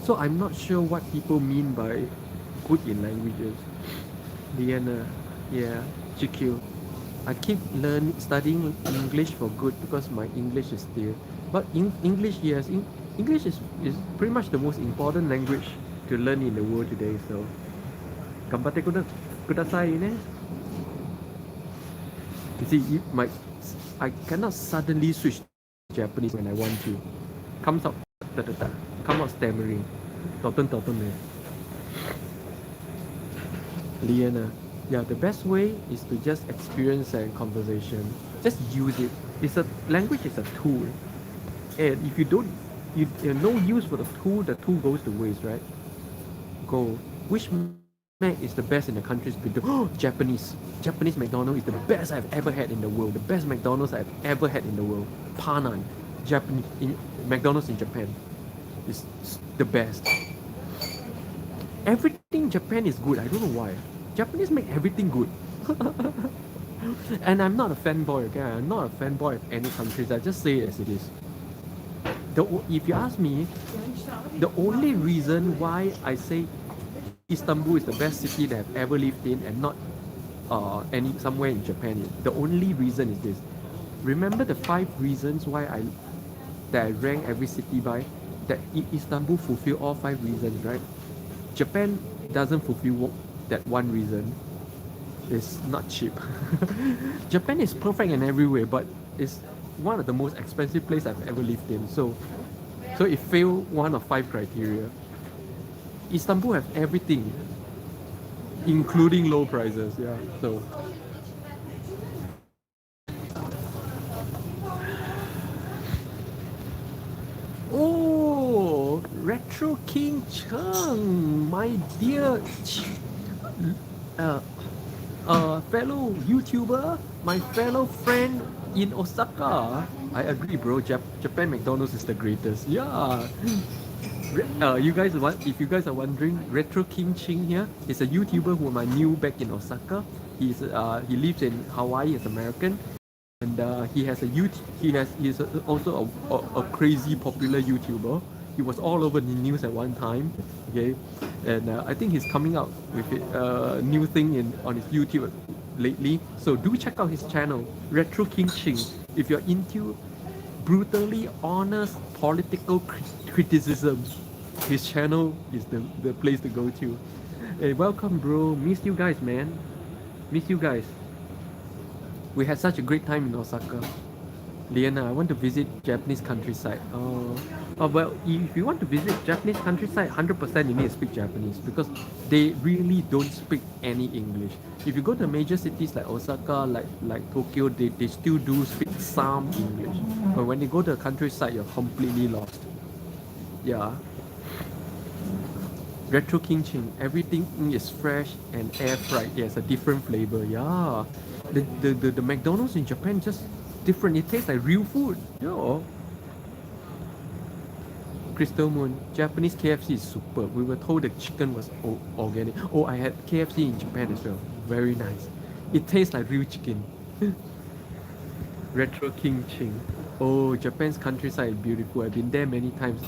So I'm not sure what people mean by good in languages. Liana, yeah, GQ. I keep studying English for good because my English is still. But English, yes, English is pretty much the most important language to learn in the world today. So, gambatte kudasai ne. You see, I cannot suddenly switch to Japanese when I want to. Comes out, come out stammering. Liana, yeah, the best way is to just experience and conversation. Just use it. Language is a tool, and if no use for the tool goes to waste, right? Go. Which Mac is the best in the country's been to? Oh, Japanese McDonald's is the best I've ever had in the world. The best McDonald's I've ever had in the world. Panan, McDonald's in Japan is the best. Everything in Japan is good. I don't know why. Japanese make everything good. And I'm not a fanboy, okay? I'm not a fanboy of any countries. I just say it as it is. If you ask me, the only reason why I say Istanbul is the best city that I've ever lived in and not somewhere in Japan, the only reason is this. Remember the 5 reasons why I rank every city by? That Istanbul fulfill all 5 reasons, right? Japan doesn't fulfill that one reason. It's not cheap. Japan is perfect in every way, but it's one of the most expensive places I've ever lived in. So it failed one of 5 criteria. Istanbul has everything, including low prices. Yeah. So. Oh, Retro King Cheng, my dear fellow YouTuber, my fellow friend in Osaka. I agree, bro. Japan McDonald's is the greatest. Yeah. If you guys are wondering, Retro King Ching here is a YouTuber whom I knew back in Osaka. He lives in Hawaii. He's American, and he's also a crazy popular YouTuber. He was all over the news at one time. Okay, and I think he's coming out with a new thing on his YouTube lately. So do check out his channel, Retro King Ching. If you're into brutally honest political criticism, his channel is the place to go to. Hey, welcome, bro. Miss you guys, man. Miss you guys. We had such a great time in Osaka. Liana, I want to visit Japanese countryside. Well, if you want to visit Japanese countryside, 100% you need to speak Japanese because they really don't speak any English. If you go to major cities like Osaka, like Tokyo, they still do speak some English. But when you go to the countryside, you're completely lost. Yeah. Retro King Ching, everything is fresh and air fried. It has a different flavor. Yeah. The McDonald's in Japan just different. It tastes like real food. Yo. Crystal Moon, Japanese KFC is superb. We were told the chicken was organic. Oh, I had KFC in Japan as well. Very nice. It tastes like real chicken. Retro King Ching. Oh, Japan's countryside is beautiful. I've been there many times.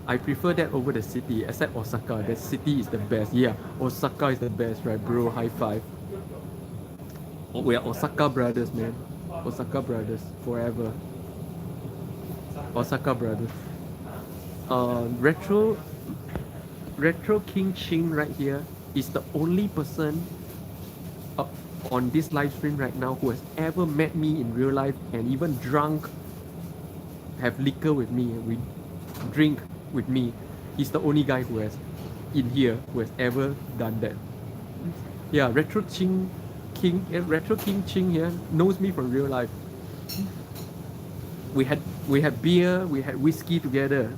I prefer that over the city, except Osaka. The city is the best. Yeah, Osaka is the best, right, bro? High five. Oh, we are Osaka brothers, man. Osaka brothers, forever. Osaka brothers. Retro King Ching right here is the only person on this live stream right now who has ever met me in real life and even drunk, have liquor with me, we drink with me. He's the only guy who has ever done that. Yeah, Retro King Ching here knows me from real life. We had beer, we had whiskey together.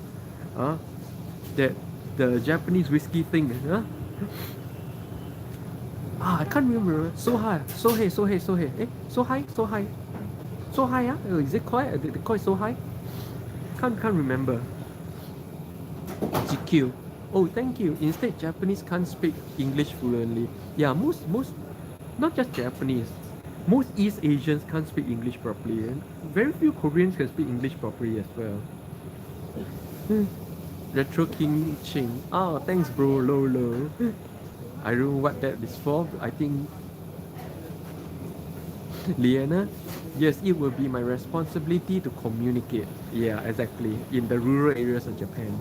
The Japanese whiskey thing, huh? I can't remember. So high. Eh? So high. Oh, is it quite? They call it so high? Can't remember. GQ. Oh, thank you. Instead, Japanese can't speak English fluently. Yeah, most, not just Japanese. Most East Asians can't speak English properly. And very few Koreans can speak English properly as well. Retro King Ching. Oh, thanks, bro. Lolo. I don't know what that is for. I think Liana. Yes, it will be my responsibility to communicate. Yeah, exactly. In the rural areas of Japan.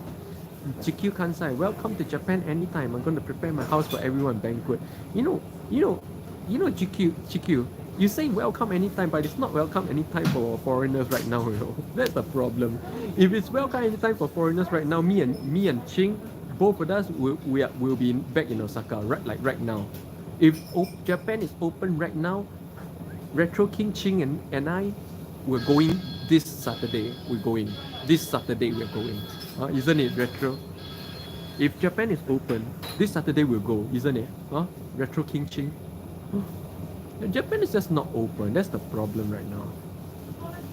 GQ Kansai, welcome to Japan anytime. I'm going to prepare my house for everyone banquet. You know, GQ. You say welcome anytime, but it's not welcome anytime for foreigners right now. You know? That's the problem. If it's welcome anytime for foreigners right now, me and Ching, both of us will be back in Osaka right now. If Japan is open right now, Retro King Ching and I, we're going this Saturday we're going. This Saturday we're going. Isn't it retro? If Japan is open, this Saturday we'll go, isn't it? Retro King Ching. Japan is just not open. That's the problem right now.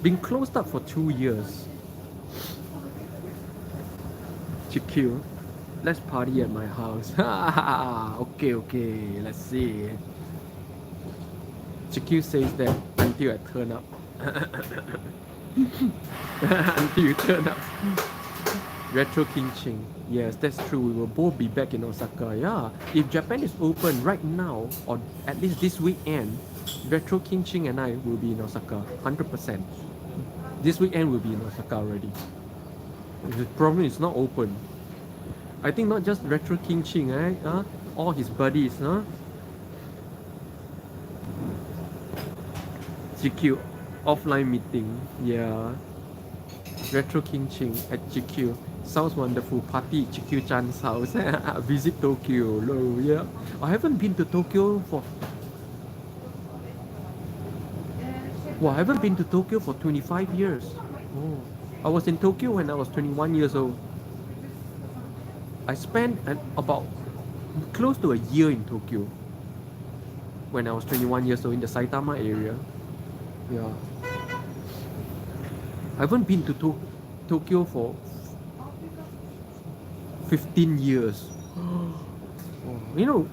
Been closed up for 2 years. GQ, let's party at my house. Okay, let's see. GQ says that until I turn up. Until you turn up. Retro King Ching. Yes, that's true. We will both be back in Osaka. Yeah. If Japan is open right now, or at least this weekend, Retro King Ching and I will be in Osaka. 100%. This weekend we'll be in Osaka already. The problem is not open. I think not just Retro King Ching, all his buddies, GQ, offline meeting. Yeah. Retro King Ching at GQ. Sounds wonderful. Party at GQ Chan's house. Visit Tokyo. Yeah. I haven't been to Tokyo for... Well, I haven't been to Tokyo for 25 years. Oh. I was in Tokyo when I was 21 years old. I spent about close to a year in Tokyo when I was 21 years old in the Saitama area. Yeah. I haven't been to Tokyo for 15 years. You know,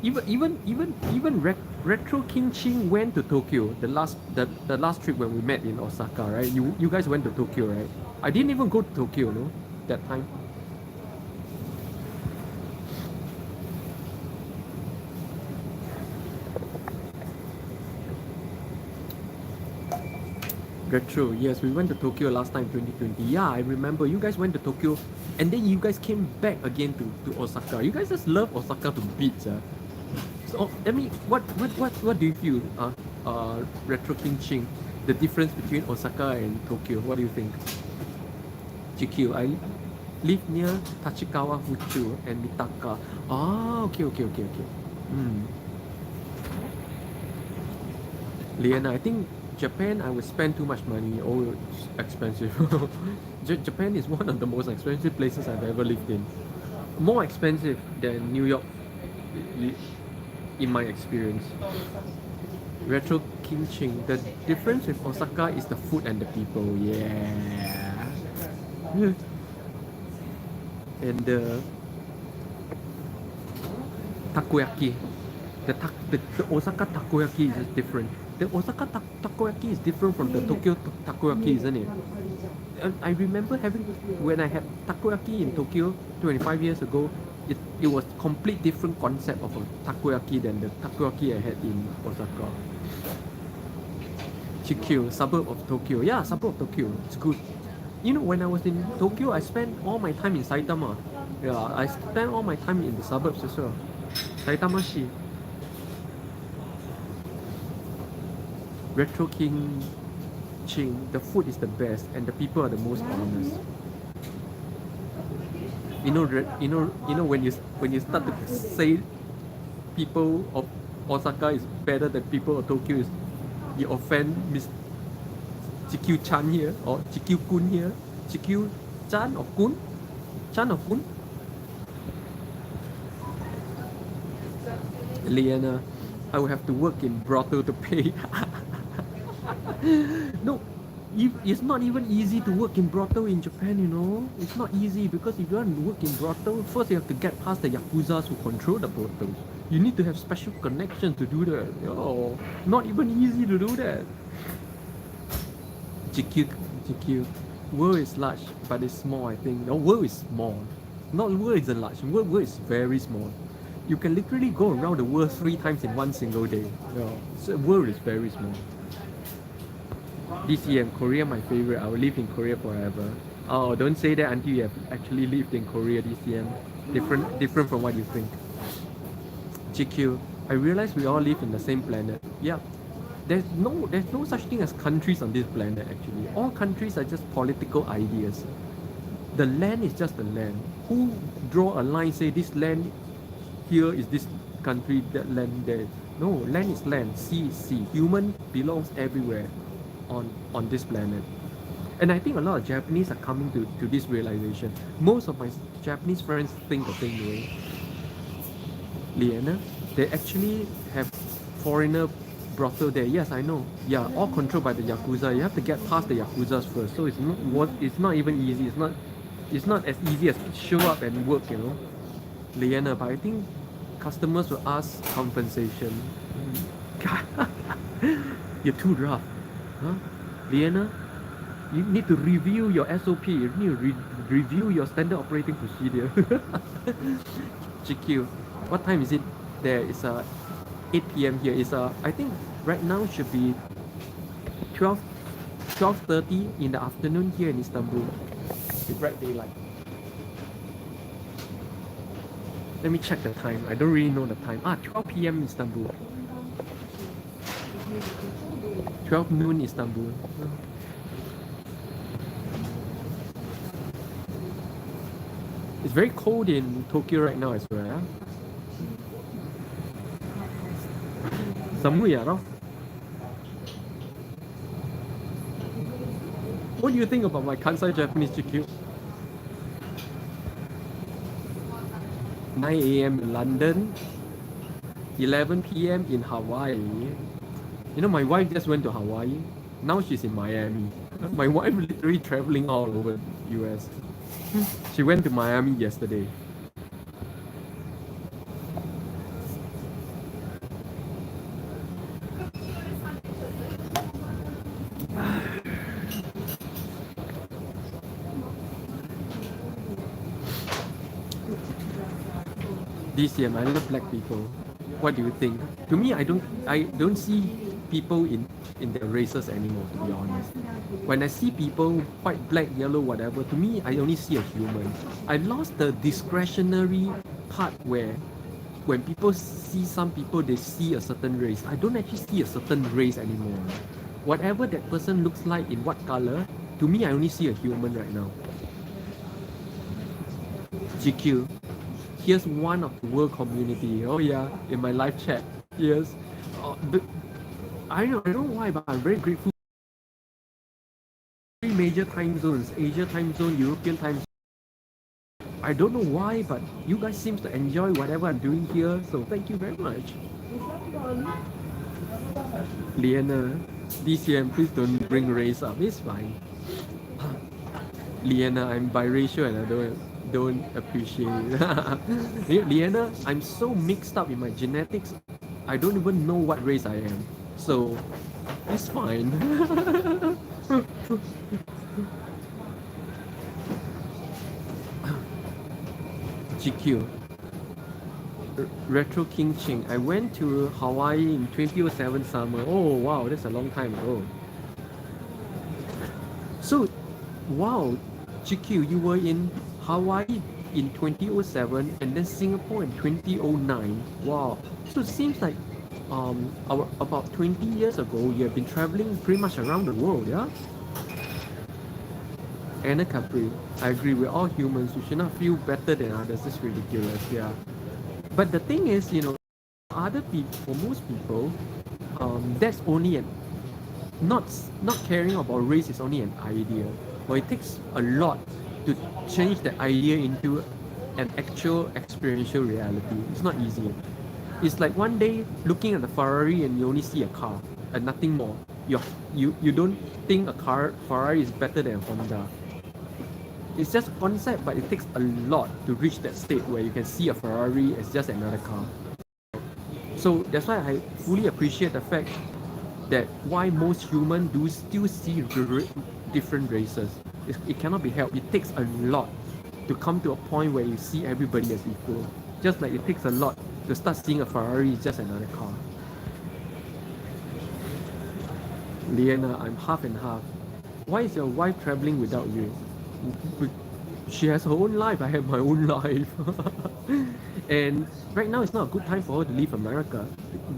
even Retro King Ching went to Tokyo the last trip when we met in Osaka, right? You guys went to Tokyo, right? I didn't even go to Tokyo, no, that time. Retro, yes, we went to Tokyo last time, 2020. Yeah, I remember you guys went to Tokyo and then you guys came back again to Osaka. You guys just love Osaka to bits. So, I mean, what do you feel, Retro King Ching, the difference between Osaka and Tokyo? What do you think? GQ, I live near Tachikawa, Fuchu and Mitaka. Ah, okay. Liana, I think Japan, I would spend too much money. Oh, it's expensive. Japan is one of the most expensive places I've ever lived in. More expensive than New York, in my experience. Retro King Ching. The difference with Osaka is the food and the people. Yeah. And the takoyaki. The Osaka takoyaki is different. The Osaka takoyaki is different from the Tokyo takoyaki, isn't it? And I remember when I had takoyaki in Tokyo 25 years ago, it was complete different concept of a takoyaki than the takoyaki I had in Osaka. Chikyu, suburb of Tokyo. Yeah, suburb of Tokyo. It's good. You know, when I was in Tokyo, I spent all my time in Saitama. Yeah, I spent all my time in the suburbs as well. Saitama-shi. Retro King Ching, the food is the best and the people are the most honest. You know when you start to say people of Osaka is better than people of Tokyo, you offend Miss GQ Chan here or GQ Kun here. GQ Chan or Kun? Chan or Kun? Liana, I will have to work in brothel to pay. No, it's not even easy to work in brothel in Japan, you know. It's not easy because if you want to work in brothel, first you have to get past the Yakuzas who control the brothels. You need to have special connections to do that. Oh, not even easy to do that. GQ. World is large, but it's small, I think. No, world is small. Not world isn't large. World is very small. You can literally go around the world 3 times in one single day. Yeah. So world is very small. DCM, Korea my favorite. I will live in Korea forever. Oh, don't say that until you have actually lived in Korea, DCM. Different from what you think. GQ, I realize we all live in the same planet. Yeah. There's no such thing as countries on this planet actually. All countries are just political ideas. The land is just the land. Who draw a line, say this land here is this country, that land there? No, land is land, sea is sea. Human belongs everywhere. on this planet. And I think a lot of Japanese are coming to this realization. Most of my Japanese friends think the same way. Liana, they actually have foreigner brothel there. Yes, I know. Yeah, all controlled by the Yakuza. You have to get past the Yakuzas first. So it's not even easy. It's not as easy as show up and work, you know. Liana, but I think customers will ask compensation. You're too rough. Huh? Liana, you need to review your SOP. You need to review your standard operating procedure. GQ, what time is it there? It's 8 p.m. here. It's I think right now should be 12:30 in the afternoon here in Istanbul. It's bright daylight. Let me check the time. I don't really know the time. 12 p.m. Istanbul. 12 noon Istanbul. It's very cold in Tokyo right now as well. Samuya, no? What do you think about my Kansai Japanese GQ? 9 a.m. in London, 11 p.m. in Hawaii. You know, my wife just went to Hawaii. Now she's in Miami. My wife literally traveling all over the US. She went to Miami yesterday. DCM, I love black people. What do you think? To me, I don't see people in their races anymore, to be honest. When I see people white, black, yellow, whatever, to me I only see a human. I lost the discretionary part where when people see some people, they see a certain race. I don't actually see a certain race anymore. Whatever that person looks like in what color, to me I only see a human right now. GQ, here's one of the world community. Oh yeah, in my live chat. Yes. But I don't know why, but I'm very grateful. Three major time zones: Asia time zone, European time zone. I don't know why, but you guys seem to enjoy whatever I'm doing here, so thank you very much. Liana, DCM, please don't bring race up. It's fine. Liana, I'm biracial and I don't appreciate it. Liana, I'm so mixed up in my genetics, I don't even know what race I am. So it's fine. GQ. Retro King Ching. I went to Hawaii in 2007 summer. Oh wow, that's a long time ago. So, wow, GQ, you were in Hawaii in 2007 and then Singapore in 2009. Wow. So it seems like about 20 years ago, you have been traveling pretty much around the world, yeah? Anna Capri, I agree, we're all humans. We should not feel better than others. It's ridiculous, yeah. But the thing is, you know, other people, for most people, that's only an not caring about race is only an idea. But it takes a lot to change the idea into an actual experiential reality. It's not easy. It's like one day looking at the Ferrari and you only see a car and nothing more. You don't think a Ferrari is better than a Honda. It's just a concept, but it takes a lot to reach that state where you can see a Ferrari as just another car. So that's why I fully appreciate the fact that why most humans do still see different races. It cannot be helped. It takes a lot to come to a point where you see everybody as equal. Just like it takes a lot to start seeing a Ferrari as just another car. Liana, I'm half and half. Why is your wife traveling without you? She has her own life, I have my own life. And right now it's not a good time for her to leave America.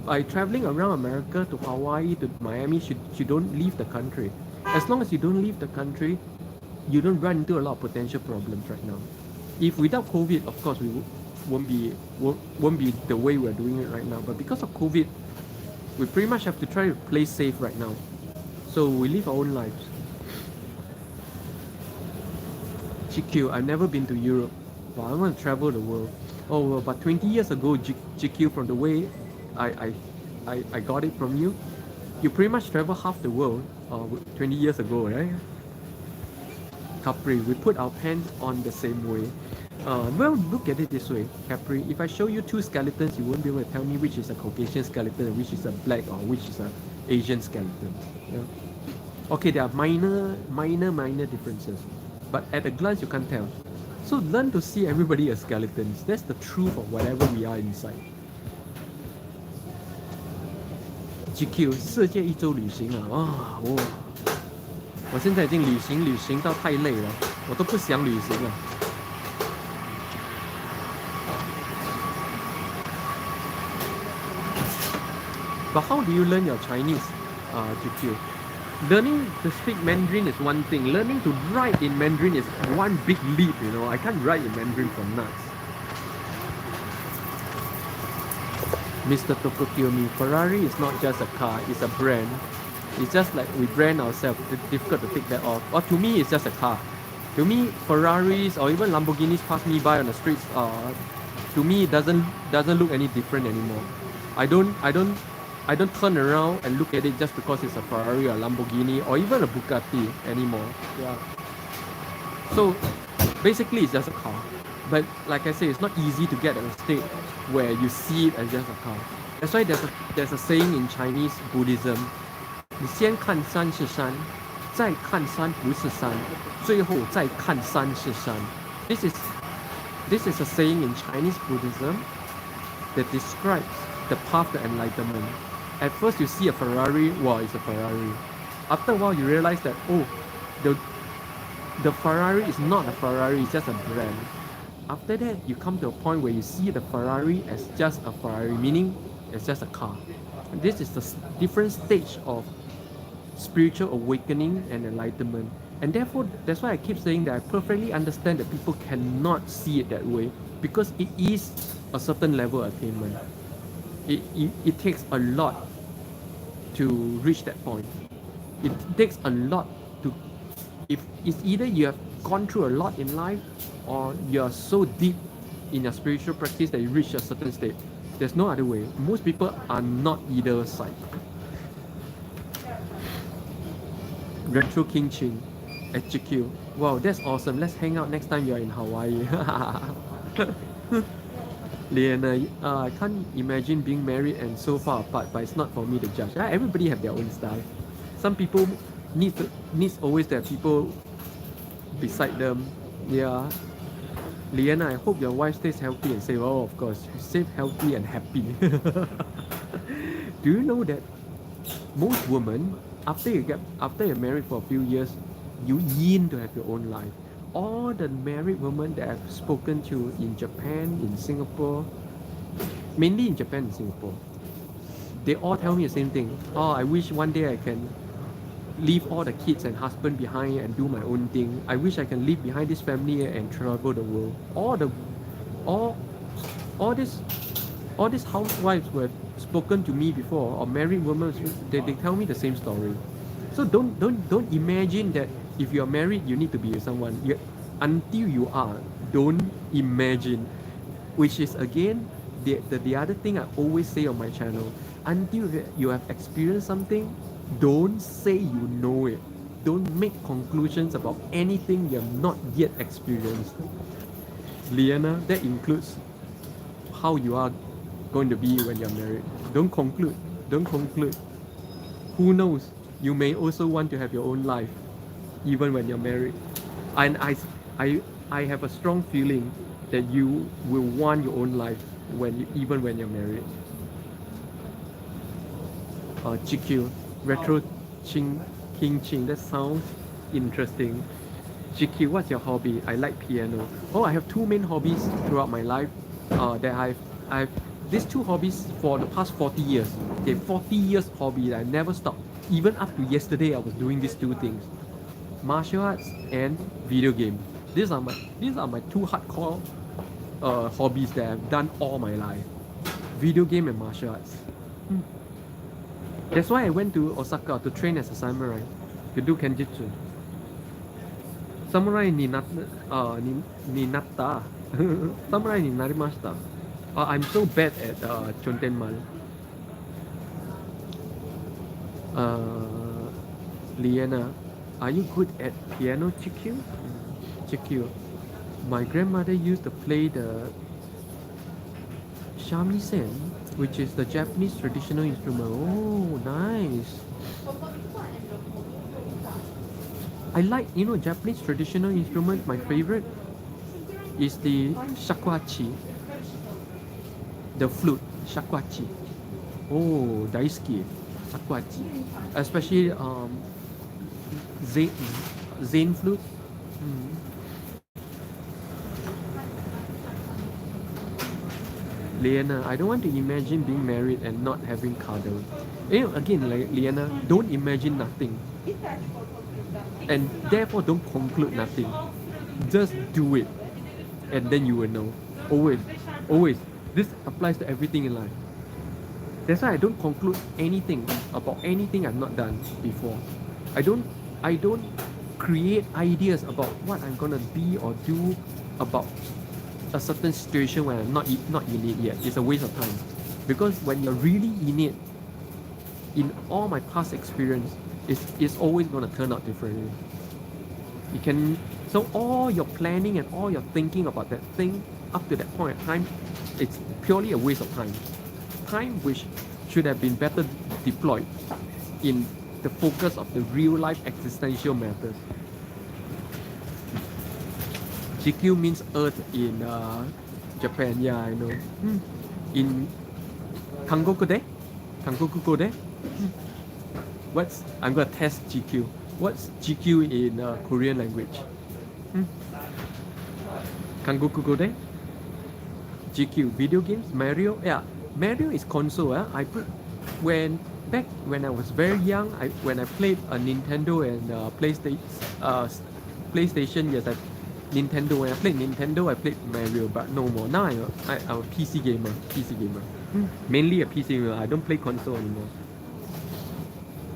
By traveling around America to Hawaii to Miami, she don't leave the country. As long as you don't leave the country, you don't run into a lot of potential problems right now. If without COVID, of course, we won't be the way we're doing it right now. But because of COVID, we pretty much have to try to play safe right now. So we live our own lives. GQ, I've never been to Europe, but I want to travel the world. Oh, but 20 years ago, GQ, from the way I got it from you, you pretty much travel half the world 20 years ago, right? Capri, we put our pants on the same way. Well, look at it this way, Capri. If I show you two skeletons, you won't be able to tell me which is a Caucasian skeleton and which is a black or which is a Asian skeleton. Yeah? Okay, there are minor differences, but at a glance you can't tell. So learn to see everybody as skeletons. That's the truth of whatever we are inside. GQ 世界一周旅行啊，我现在已经旅行到太累了，我都不想旅行了。But how do you learn your Chinese, GQ? Learning to speak Mandarin is one thing. Learning to write in Mandarin is one big leap, you know. I can't write in Mandarin for nuts. Mr. Tokyo-me, Ferrari is not just a car, it's a brand. It's just like we brand ourselves. It's difficult to take that off. Or to me, it's just a car. To me, Ferraris or even Lamborghinis pass me by on the streets. To me, it doesn't look any different anymore. I don't turn around and look at it just because it's a Ferrari or Lamborghini or even a Bugatti anymore. Yeah. So basically, it's just a car. But like I say, it's not easy to get at a state where you see it as just a car. That's why there's a saying in Chinese Buddhism. 你先看山是山，再看山不是山，最后再看山是山。This is a saying in Chinese Buddhism that describes the path to enlightenment. At first you see a Ferrari, wow, it's a Ferrari. After a while you realize that, oh, the Ferrari is not a Ferrari, it's just a brand. After that, you come to a point where you see the Ferrari as just a Ferrari, meaning it's just a car. This is the different stage of spiritual awakening and enlightenment. And therefore, that's why I keep saying that I perfectly understand that people cannot see it that way, because it is a certain level of attainment. It takes a lot to reach that point. It takes a lot to, if it's either you have gone through a lot in life or you are so deep in your spiritual practice that you reach a certain state. There's no other way. Most people are not either side. Retro King Chin at GQ. Wow, that's awesome. Let's hang out next time you're in Hawaii. Liana, I can't imagine being married and so far apart, but it's not for me to judge. Everybody have their own style. Some people needs always to have people beside them. Yeah. Liana, I hope your wife stays healthy and safe. Oh, of course, safe, healthy, and happy. Do you know that most women, after you're married for a few years, you yearn to have your own life. All the married women that I've spoken to in Japan, in Singapore, mainly in Japan and Singapore, they all tell me the same thing. Oh, I wish one day I can leave all the kids and husband behind and do my own thing. I wish I can leave behind this family and travel the world. All these housewives who have spoken to me before, or married women, they tell me the same story. So don't imagine that if you're married you need to be with someone. Until you are, don't imagine. Which is again the other thing I always say on my channel. Until you have experienced something, don't say you know it. Don't make conclusions about anything you have not yet experienced. Liana, that includes how you are going to be when you're married. Don't conclude. Who knows? You may also want to have your own life, even when you're married. And I have a strong feeling that you will want your own life even when you're married. GQ, Retro King Ching, that sounds interesting. GQ, what's your hobby? I like piano. Oh, I have two main hobbies throughout my life. That I've these two hobbies for the past 40 years. Okay, 40 years hobby that I never stopped. Even up to yesterday, I was doing these two things: martial arts and video game. These are my two hardcore hobbies that I've done all my life: video game and martial arts. That's why I went to Osaka to train as a samurai, to do kenjutsu. Samurai ni natta. Samurai ni narimashita. I'm so bad at chontenmal. Liana, are you good at piano, Chikyu? Chikyu. My grandmother used to play the shamisen, which is the Japanese traditional instrument. Oh, nice. I like, Japanese traditional instrument. My favorite is the shakuhachi, the flute, shakuhachi. Oh, daisuki, shakuhachi. Especially Zen flute. Liana, I don't want to imagine being married and not having cuddle. Again, like Liana, don't imagine nothing. And therefore don't conclude nothing. Just do it. And then you will know. Always. Always. This applies to everything in life. That's why I don't conclude anything about anything I've not done before. I don't create ideas about what I'm gonna be or do about a certain situation when I'm not in it yet. It's a waste of time. Because when you're really in it, in all my past experience, it's always gonna turn out differently. So all your planning and all your thinking about that thing up to that point in time, it's purely a waste of time. Time which should have been better deployed in the focus of the real life existential matters. GQ means earth in Japan, yeah, I know. In Kangoku de? Kangoku de? I'm gonna test GQ. What's GQ in Korean language? Kangoku de? GQ, video games, Mario? Yeah, Mario is console. Back when I was very young, when I played a Nintendo and PlayStation, yes, Nintendo. When I played Nintendo, I played Mario, but no more. Now I'm a PC gamer. Mainly a PC gamer. I don't play console anymore.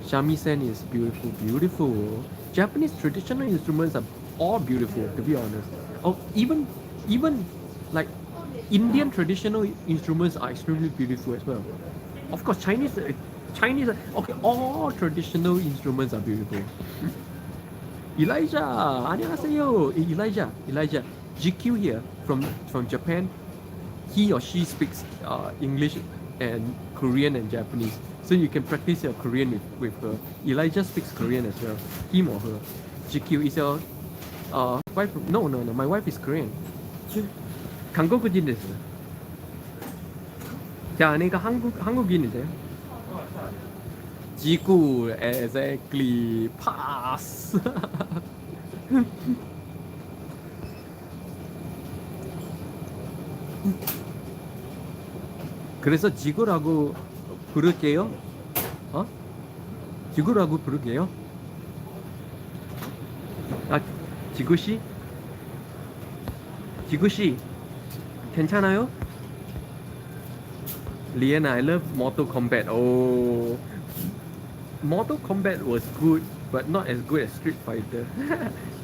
Shamisen is beautiful. Japanese traditional instruments are all beautiful, to be honest. Oh, even like Indian traditional instruments are extremely beautiful as well. Of course, Chinese. Okay, all traditional instruments are beautiful. Elijah, 안녕하세요. Elijah. GQ here from Japan. He or she speaks English and Korean and Japanese, so you can practice your Korean with her. Elijah speaks Korean as well. Him or her. GQ is your wife. No. My wife is Korean. 한국인 됐어. 자, 아내가 한국인이세요? 지구 exactly pass. 그래서 지구라고 부를게요. 지구라고 부를게요. 지구씨 괜찮아요? Liana, I love Mortal Kombat. Oh, Mortal Kombat was good, but not as good as Street Fighter.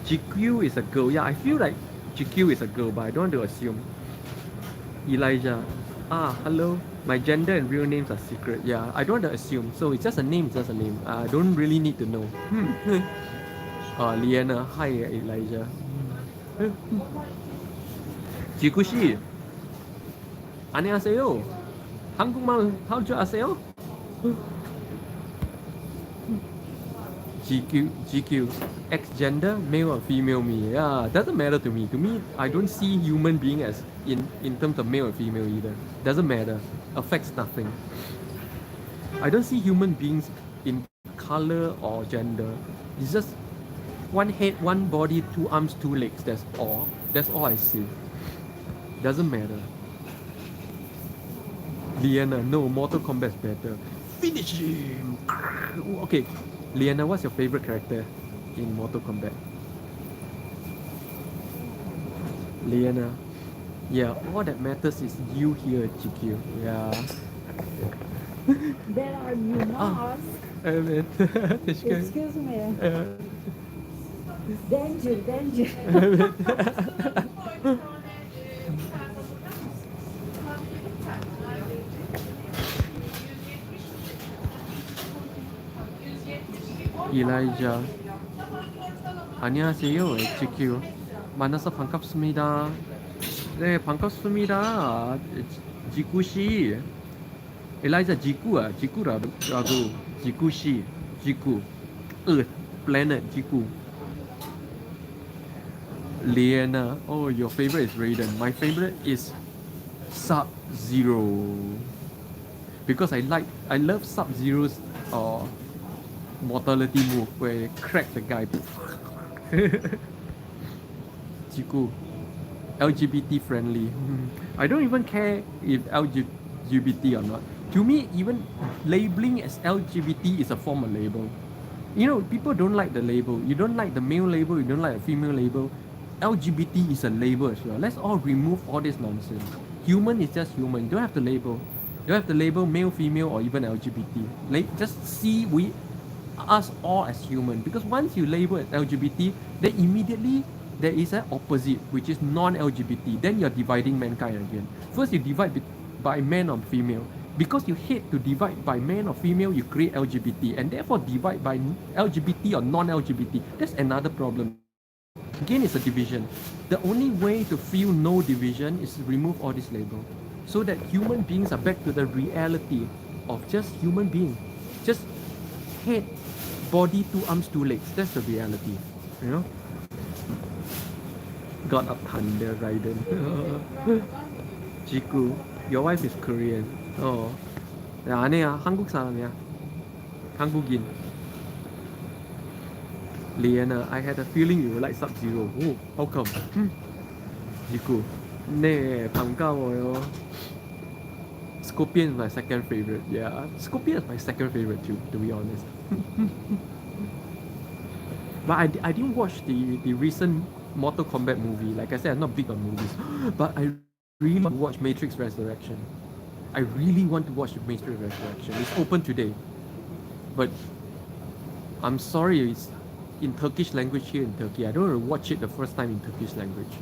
GQ is a girl. Yeah, I feel like GQ is a girl, but I don't want to assume. Elijah. Hello. My gender and real names are secret. Yeah, I don't want to assume. So it's just a name, I don't really need to know. Liana. Hi, Elijah. GQ. 안녕하세요. 한국말 할 줄 아세요? GQ, X gender, male or female me. Yeah, doesn't matter to me. To me, I don't see human being as in terms of male or female either. Doesn't matter. Affects nothing. I don't see human beings in color or gender. It's just one head, one body, two arms, two legs. That's all. That's all I see. Doesn't matter. Liana, no, Mortal Kombat is better. Finish him! Okay, Liana, what's your favorite character in Mortal Kombat? Liana, yeah, all that matters is you here, GQ. Yeah. There are you must. Evet. Teşekkür ederim. Excuse me. Evet. Danger, danger. Evet. Elijah. 안녕하세요, HQ. 만나서 반갑습니다. 네, 반갑습니다. 지구씨. 엘라이자 지구라고. 지구씨. 지구. Earth, planet, 지구. Liana. Oh, your favorite is Raiden. My favorite is Sub-Zero. Because I love Sub-Zero's mortality move where they crack the guy. Jiku. LGBT friendly. I don't even care if LGBT or not. To me, even labeling as LGBT is a form of label. You know, people don't like the label. You don't like the male label, you don't like the female label. LGBT is a label as well. Let's all remove all this nonsense. Human is just human. You don't have to label. You don't have to label male, female, or even LGBT. Just see us all as human. Because once you label as LGBT, then immediately there is an opposite, which is non-LGBT. Then you're dividing mankind again. First, you divide by man or female. Because you hate to divide by man or female, you create LGBT, and therefore divide by LGBT or non-LGBT. That's another problem. Again, it's a division. The only way to feel no division is to remove all this label, so that human beings are back to the reality of just human being. Just head, body, 2 arms, 2 legs. That's the reality, you know. God of Thunder, Raiden. Jiku, your wife is Korean. 야, 아내야, 한국 사람이야. 한국인. Liana, I had a feeling you would like Sub-Zero. Oh, how come? Jiku. 네, 반가워요. Scorpion is my second favorite. Yeah, Scorpion is my second favorite too, to be honest. But I didn't watch the recent Mortal Kombat movie. Like I said, I'm not big on movies. But I really want to watch Matrix Resurrection. I really want to watch Matrix Resurrection. It's open today. But I'm sorry, it's in Turkish language here in Turkey. I don't want to watch it the first time in Turkish language.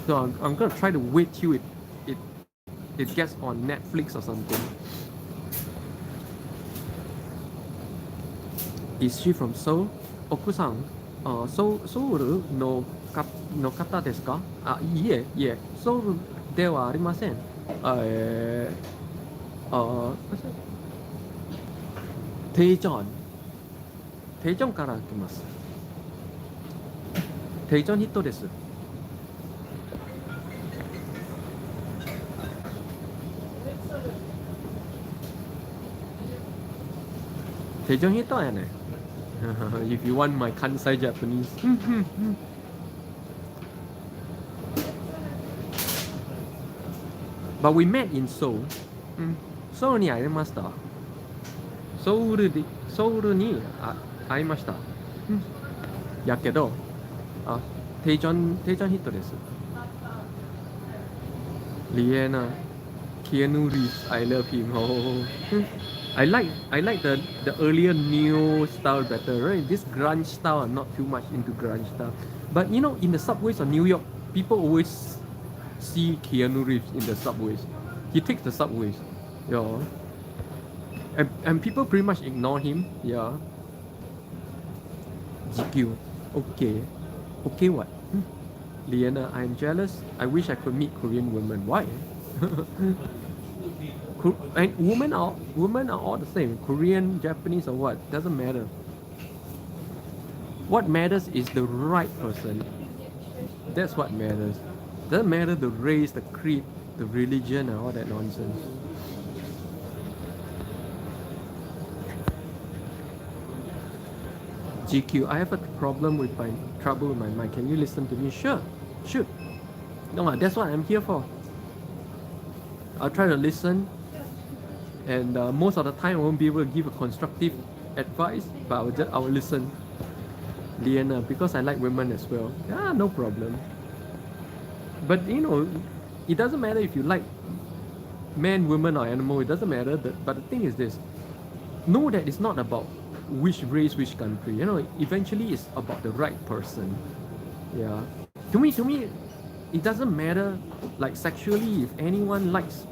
So I'm going to try to wait till it gets on Netflix or something. Is she from Seoul? Oku-san, Seoul no kata desu ka? Yeah. Seoul de wa arimasen. 대전から来ます。대전人です。대전人やね。If you want my Kansai Japanese. But we met in Seoul. ソウルに会いました。ソウルに会いました。やけど、テイジョンヒットです。リエナ、キアヌ・リーブス、I love him. I like the earlier neo style better, right? This grunge style, I'm not too much into grunge style. But you know, in the subways of New York, people always see Keanu Reeves in the subways. He takes the subways, yeah. And people pretty much ignore him, yeah. GQ, okay what? Liana, I'm jealous. I wish I could meet Korean women. Why? And women are all the same. Korean, Japanese, or what? Doesn't matter. What matters is the right person. That's what matters. Doesn't matter the race, the creed, the religion, and all that nonsense. GQ, I have a problem with my trouble with my mic. Can you listen to me? Sure, shoot. No, that's what I'm here for. I'll try to listen, and most of the time I won't be able to give a constructive advice, but I will listen. Liana, because I like women as well. Yeah, no problem. But you know, it doesn't matter if you like man, woman, or animal, it doesn't matter. But the thing is this: know that it's not about which race, which country. You know, eventually it's about the right person. Yeah. To me, it doesn't matter. Like sexually, if anyone likes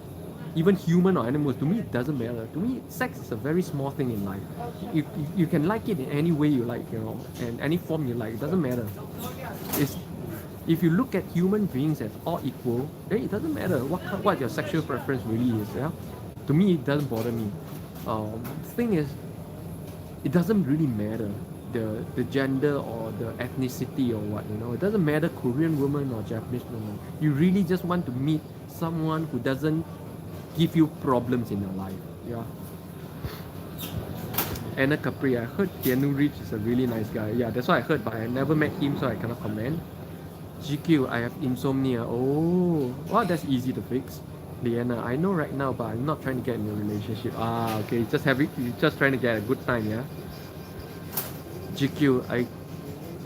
even human or animals, to me it doesn't matter. To me, sex is a very small thing in life. You can like it in any way you like, you know, and any form you like. It doesn't matter. It's if you look at human beings as all equal, then it doesn't matter what your sexual preference really is. Yeah, to me it doesn't bother me. The thing is, it doesn't really matter the gender or the ethnicity or what, you know. It doesn't matter Korean woman or Japanese woman. You really just want to meet someone who doesn't give you problems in your life. Yeah. Anna Capri, I heard Keanu Reeves is a really nice guy. Yeah, that's what I heard, but I never met him, so I cannot comment. GQ, I have insomnia. Oh, well, that's easy to fix. Liana, I know right now, but I'm not trying to get in a relationship. Ah, okay, you're just trying to get a good time, yeah. GQ,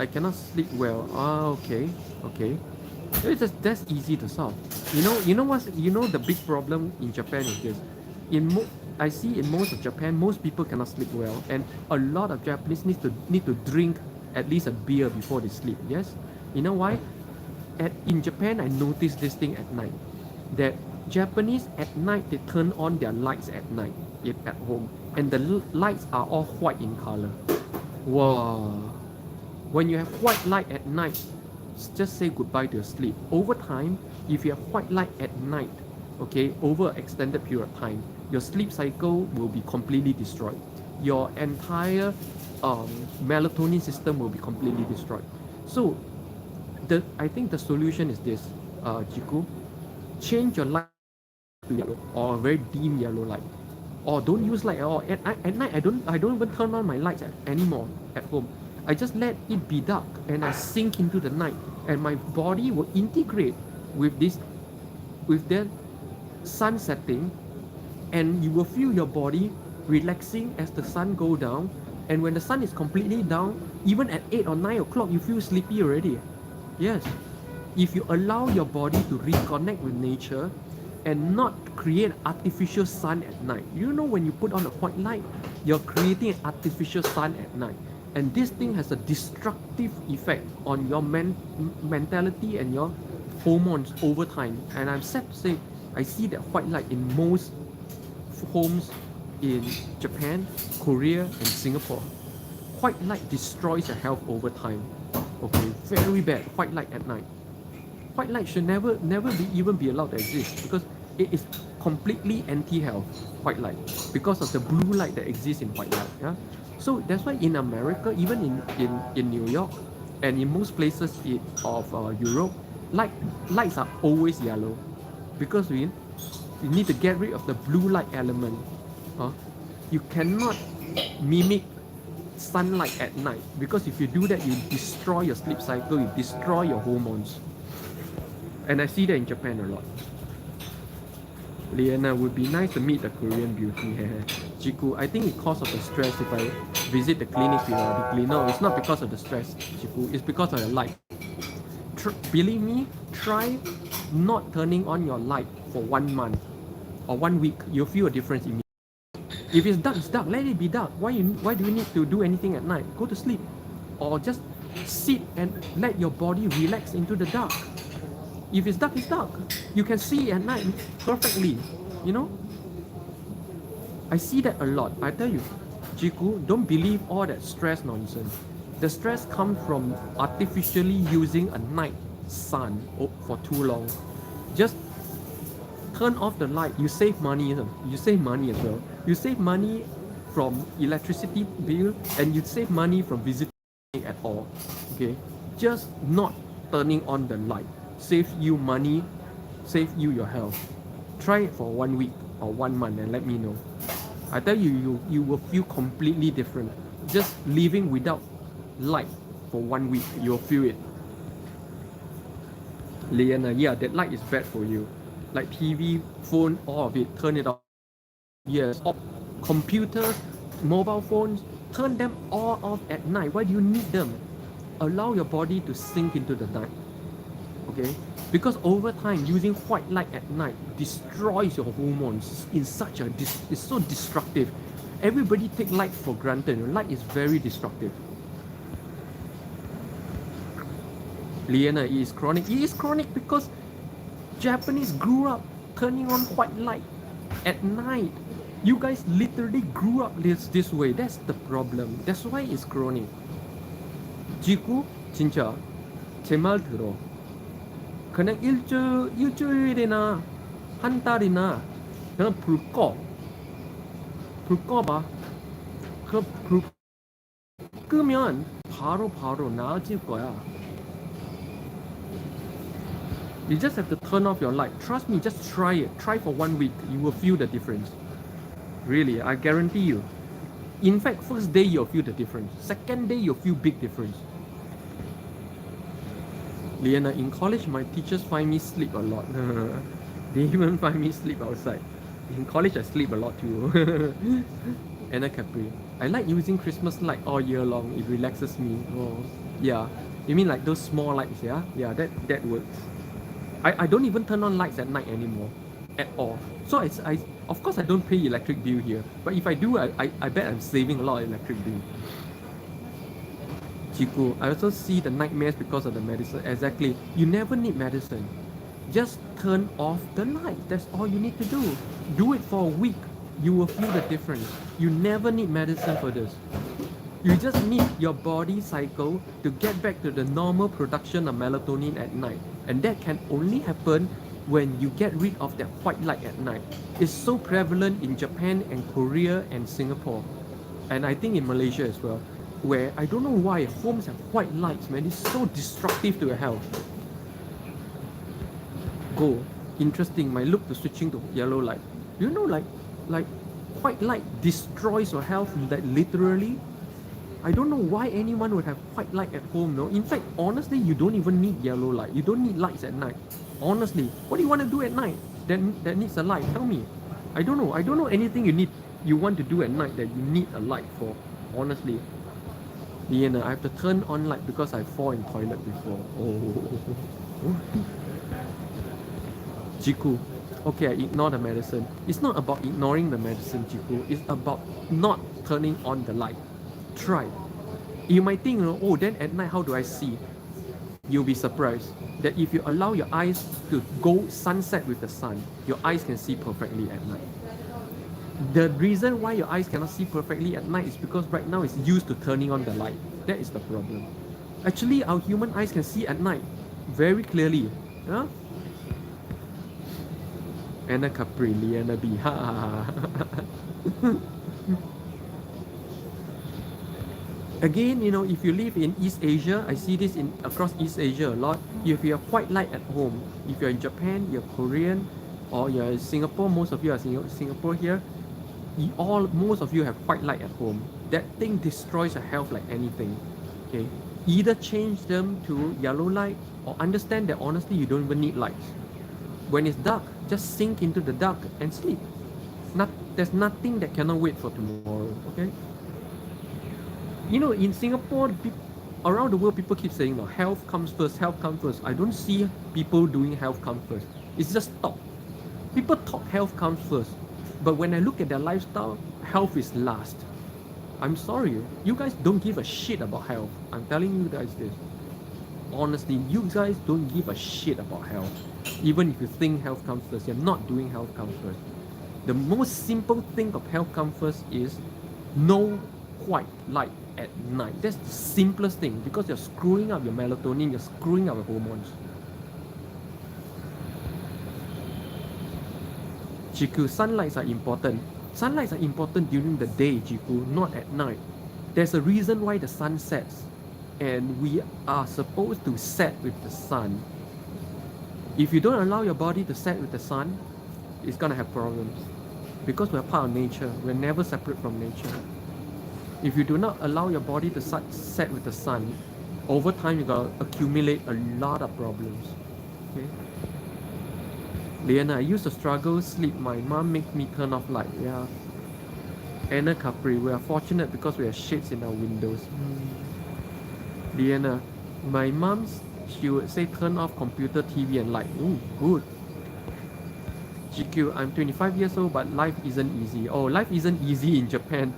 I cannot sleep well. Ah, okay, okay. That's easy to solve. You know the big problem in Japan is this. I see in most of Japan, most people cannot sleep well, and a lot of Japanese need to drink at least a beer before they sleep. Yes, you know why? In Japan, I noticed this thing at night, that Japanese at night they turn on their lights at night at home, and the lights are all white in color. Wow! When you have white light at night, just say goodbye to your sleep. Over time, if you have white light at night, okay, over an extended period of time, your sleep cycle will be completely destroyed. Your entire melatonin system will be completely destroyed. So, I think the solution is this, Jiku. Change your light to yellow or a very dim yellow light, or don't use light at all. At night, I don't even turn on my lights anymore at home. I just let it be dark and I sink into the night, and my body will integrate with the sun setting, and you will feel your body relaxing as the sun go down. And when the sun is completely down, even at 8 or 9 o'clock, you feel sleepy already. Yes, if you allow your body to reconnect with nature and not create artificial sun at night. You know, when you put on a white light, you're creating an artificial sun at night. And this thing has a destructive effect on your mentality and your hormones over time. And I'm sad to say, I see that white light in most homes in Japan, Korea, and Singapore. White light destroys your health over time. Okay, very bad. White light at night. White light should never even be allowed to exist, because it is completely anti-health. White light, because of the blue light that exists in white light. Yeah. So that's why in America, even in New York, and in most places of Europe, lights are always yellow, because we need to get rid of the blue light element. You cannot mimic sunlight at night, because if you do that, you destroy your sleep cycle, you destroy your hormones. And I see that in Japan a lot. Liana, would be nice to meet the Korean beauty. Jiku, I think it's because of the stress. If I visit the clinic periodically, no, it's not because of the stress, Jiku, it's because of the light. Believe me, try not turning on your light for 1 month or 1 week. You'll feel a difference immediately. If it's dark, let it be dark. Why do you need to do anything at night? Go to sleep, or just sit and let your body relax into the dark. If it's dark, it's dark. You can see at night perfectly, you know. I see that a lot. I tell you, Jiku, don't believe all that stress nonsense. The stress comes from artificially using a night sun for too long. Just turn off the light. You save money. You save money as well. You save money from electricity bill, and you save money from visiting at all. Okay, just not turning on the light save you money, save you your health. Try it for 1 week or 1 month and let me know. I tell you, you will feel completely different. Just living without light for 1 week, you'll feel it. Liana, yeah, that light is bad for you. Like TV, phone, all of it, turn it off. Yes, computers, mobile phones, turn them all off at night. Why do you need them? Allow your body to sink into the night. Okay? Because over time, using white light at night destroys your hormones in such a it's so destructive. Everybody take light for granted. Light is very destructive. Liana, it is chronic. It is chronic because Japanese grew up turning on white light at night. You guys literally grew up this way. That's the problem. That's why it's chronic. 지구 진짜 제 말 들어. 그냥 일주일이나 한 달이나 그냥 불 꺼봐. 그 불 끄면 바로 나아질 거야. You just have to turn off your light. Trust me, just try it. Try for 1 week. You will feel the difference. Really, I guarantee you. In fact, first day you'll feel the difference. Second day you'll feel big difference. Liana, in college my teachers find me sleep a lot. They even find me sleep outside. In college I sleep a lot too. Anna Capri, I like using Christmas light all year long. It relaxes me. Oh, yeah. You mean like those small lights, yeah? Yeah, that works. I don't even turn on lights at night anymore. At all. So I of course I don't pay electric bill here. But if I do, I bet I'm saving a lot of electric bill. Chiku, I also see the nightmares because of the medicine. Exactly. You never need medicine. Just turn off the light. That's all you need to do. Do it for a week. You will feel the difference. You never need medicine for this. You just need your body cycle to get back to the normal production of melatonin at night. And that can only happen when you get rid of that white light at night. It's so prevalent in Japan and Korea and Singapore. And I think in Malaysia as well. Where I don't know why homes have white lights, man. It's so destructive to your health. Go. Interesting. My look to switching to yellow light. You know, like white light destroys your health, like literally. I don't know why anyone would have white light at home, no? In fact, honestly, you don't even need yellow light. You don't need lights at night. Honestly, what do you want to do at night that needs a light? Tell me. I don't know. I don't know anything you want to do at night that you need a light for. Honestly. Liana, I have to turn on light because I fall in toilet before. Oh. Jiku. Okay, I ignore the medicine. It's not about ignoring the medicine, Jiku. It's about not turning on the light. Try. You might think, oh, then at night, how do I see? You'll be surprised that if you allow your eyes to go sunset with the sun, your eyes can see perfectly at night. The reason why your eyes cannot see perfectly at night is because right now it's used to turning on the light. That is the problem. Actually, our human eyes can see at night very clearly. Huh? Anna Capri, Liana B. Again, if you live in East Asia, I see this across East Asia a lot. If you have white light at home, if you're in Japan, you're Korean, or you're in Singapore, most of you are Singapore here, most of you have white light at home. That thing destroys your health like anything. Okay, either change them to yellow light or understand that honestly you don't even need lights. When it's dark, just sink into the dark and sleep. There's nothing that cannot wait for tomorrow. Okay. In Singapore, around the world, people keep saying, no, health comes first, health comes first. I don't see people doing health comes first. It's just talk. People talk health comes first. But when I look at their lifestyle, health is last. I'm sorry, you guys don't give a shit about health. I'm telling you guys this. Honestly, you guys don't give a shit about health. Even if you think health comes first, you're not doing health comes first. The most simple thing of health comes first is no white light at night. That's the simplest thing because you're screwing up your melatonin, you're screwing up your hormones. Jiku, sunlights are important. Sunlights are important during the day, Jiku, not at night. There's a reason why the sun sets, and we are supposed to set with the sun. If you don't allow your body to set with the sun, it's gonna have problems. Because we're part of nature, we're never separate from nature. If you do not allow your body to set with the sun, over time you're gonna accumulate a lot of problems. Okay? Liana, I used to struggle sleep. My mom makes me turn off light. Yeah. Anna Capri, we are fortunate because we have shades in our windows. Liana, my mom's she would say turn off computer, TV, and light. Ooh, good. GQ, I'm 25 years old, but life isn't easy. Oh, life isn't easy in Japan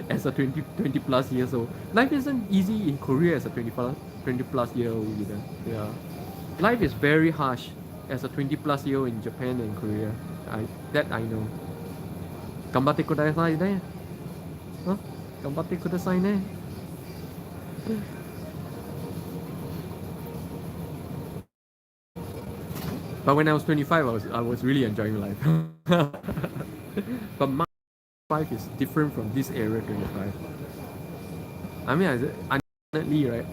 as a 20 plus years old. Life isn't easy in Korea as a 20 plus year old either. Yeah. Life is very harsh as a 20 plus year old in Japan and Korea. That I know. 頑張ってくださいね。頑張ってくださいね。But when I was 25, I was really enjoying life. But my life is different from this area 25. I mean, unfortunately, right?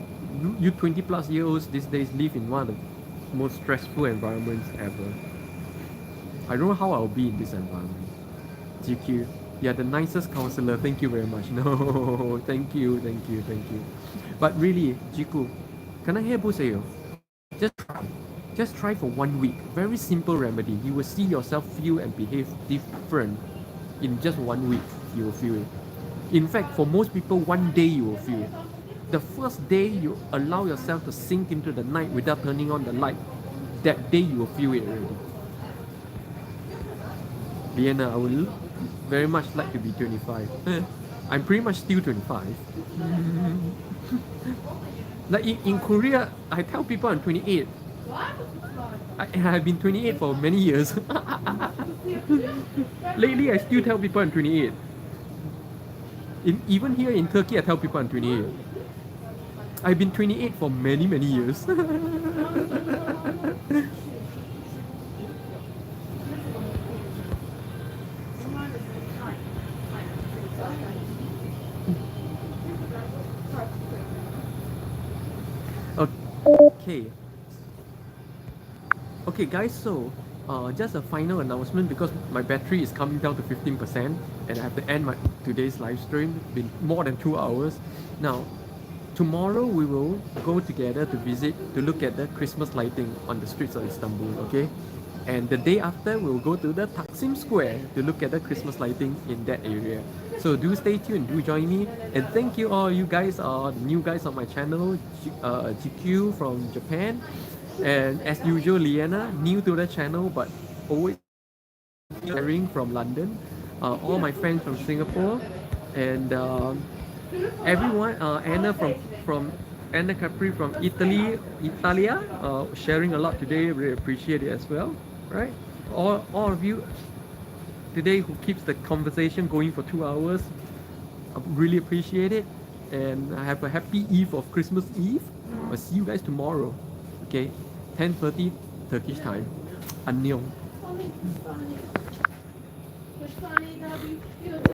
You 20 plus year olds these days live in one of the most stressful environments ever. I don't know how I'll be in this environment. GQ, you're the nicest counselor. Thank you very much. No, thank you. But really, GQ, can I hear you? Just try for 1 week. Very simple remedy. You will see yourself feel and behave different in just 1 week. You will feel it. In fact, for most people, 1 day you will feel it. The first day you allow yourself to sink into the night without turning on the light, that day you will feel it already. Liana, I would very much like to be 25. I'm pretty much still 25. Like in Korea, I tell people I'm 28. I have been 28 for many years. Lately, I still tell people I'm 28. Even here in Turkey, I tell people I'm 28. I've been 28 for many years. Okay guys, so just a final announcement because my battery is coming down to 15% and I have to end today's live stream. It's been more than 2 hours. Now, tomorrow we will go together to look at the Christmas lighting on the streets of Istanbul, okay? And the day after, we'll go to the Taksim Square to look at the Christmas lighting in that area. So do stay tuned, do join me. And thank you all, you guys are the new guys on my channel, GQ from Japan. And as usual, Liana, new to the channel, but always sharing from London. All my friends from Singapore. And everyone, Anna from Anna Capri from Italia, sharing a lot today. Really appreciate it as well, right? All of you today who keeps the conversation going for 2 hours, I really appreciate it. And I have a happy Eve of Christmas Eve. I'll see you guys tomorrow. Okay, 10:30 Turkish time. Annyeong.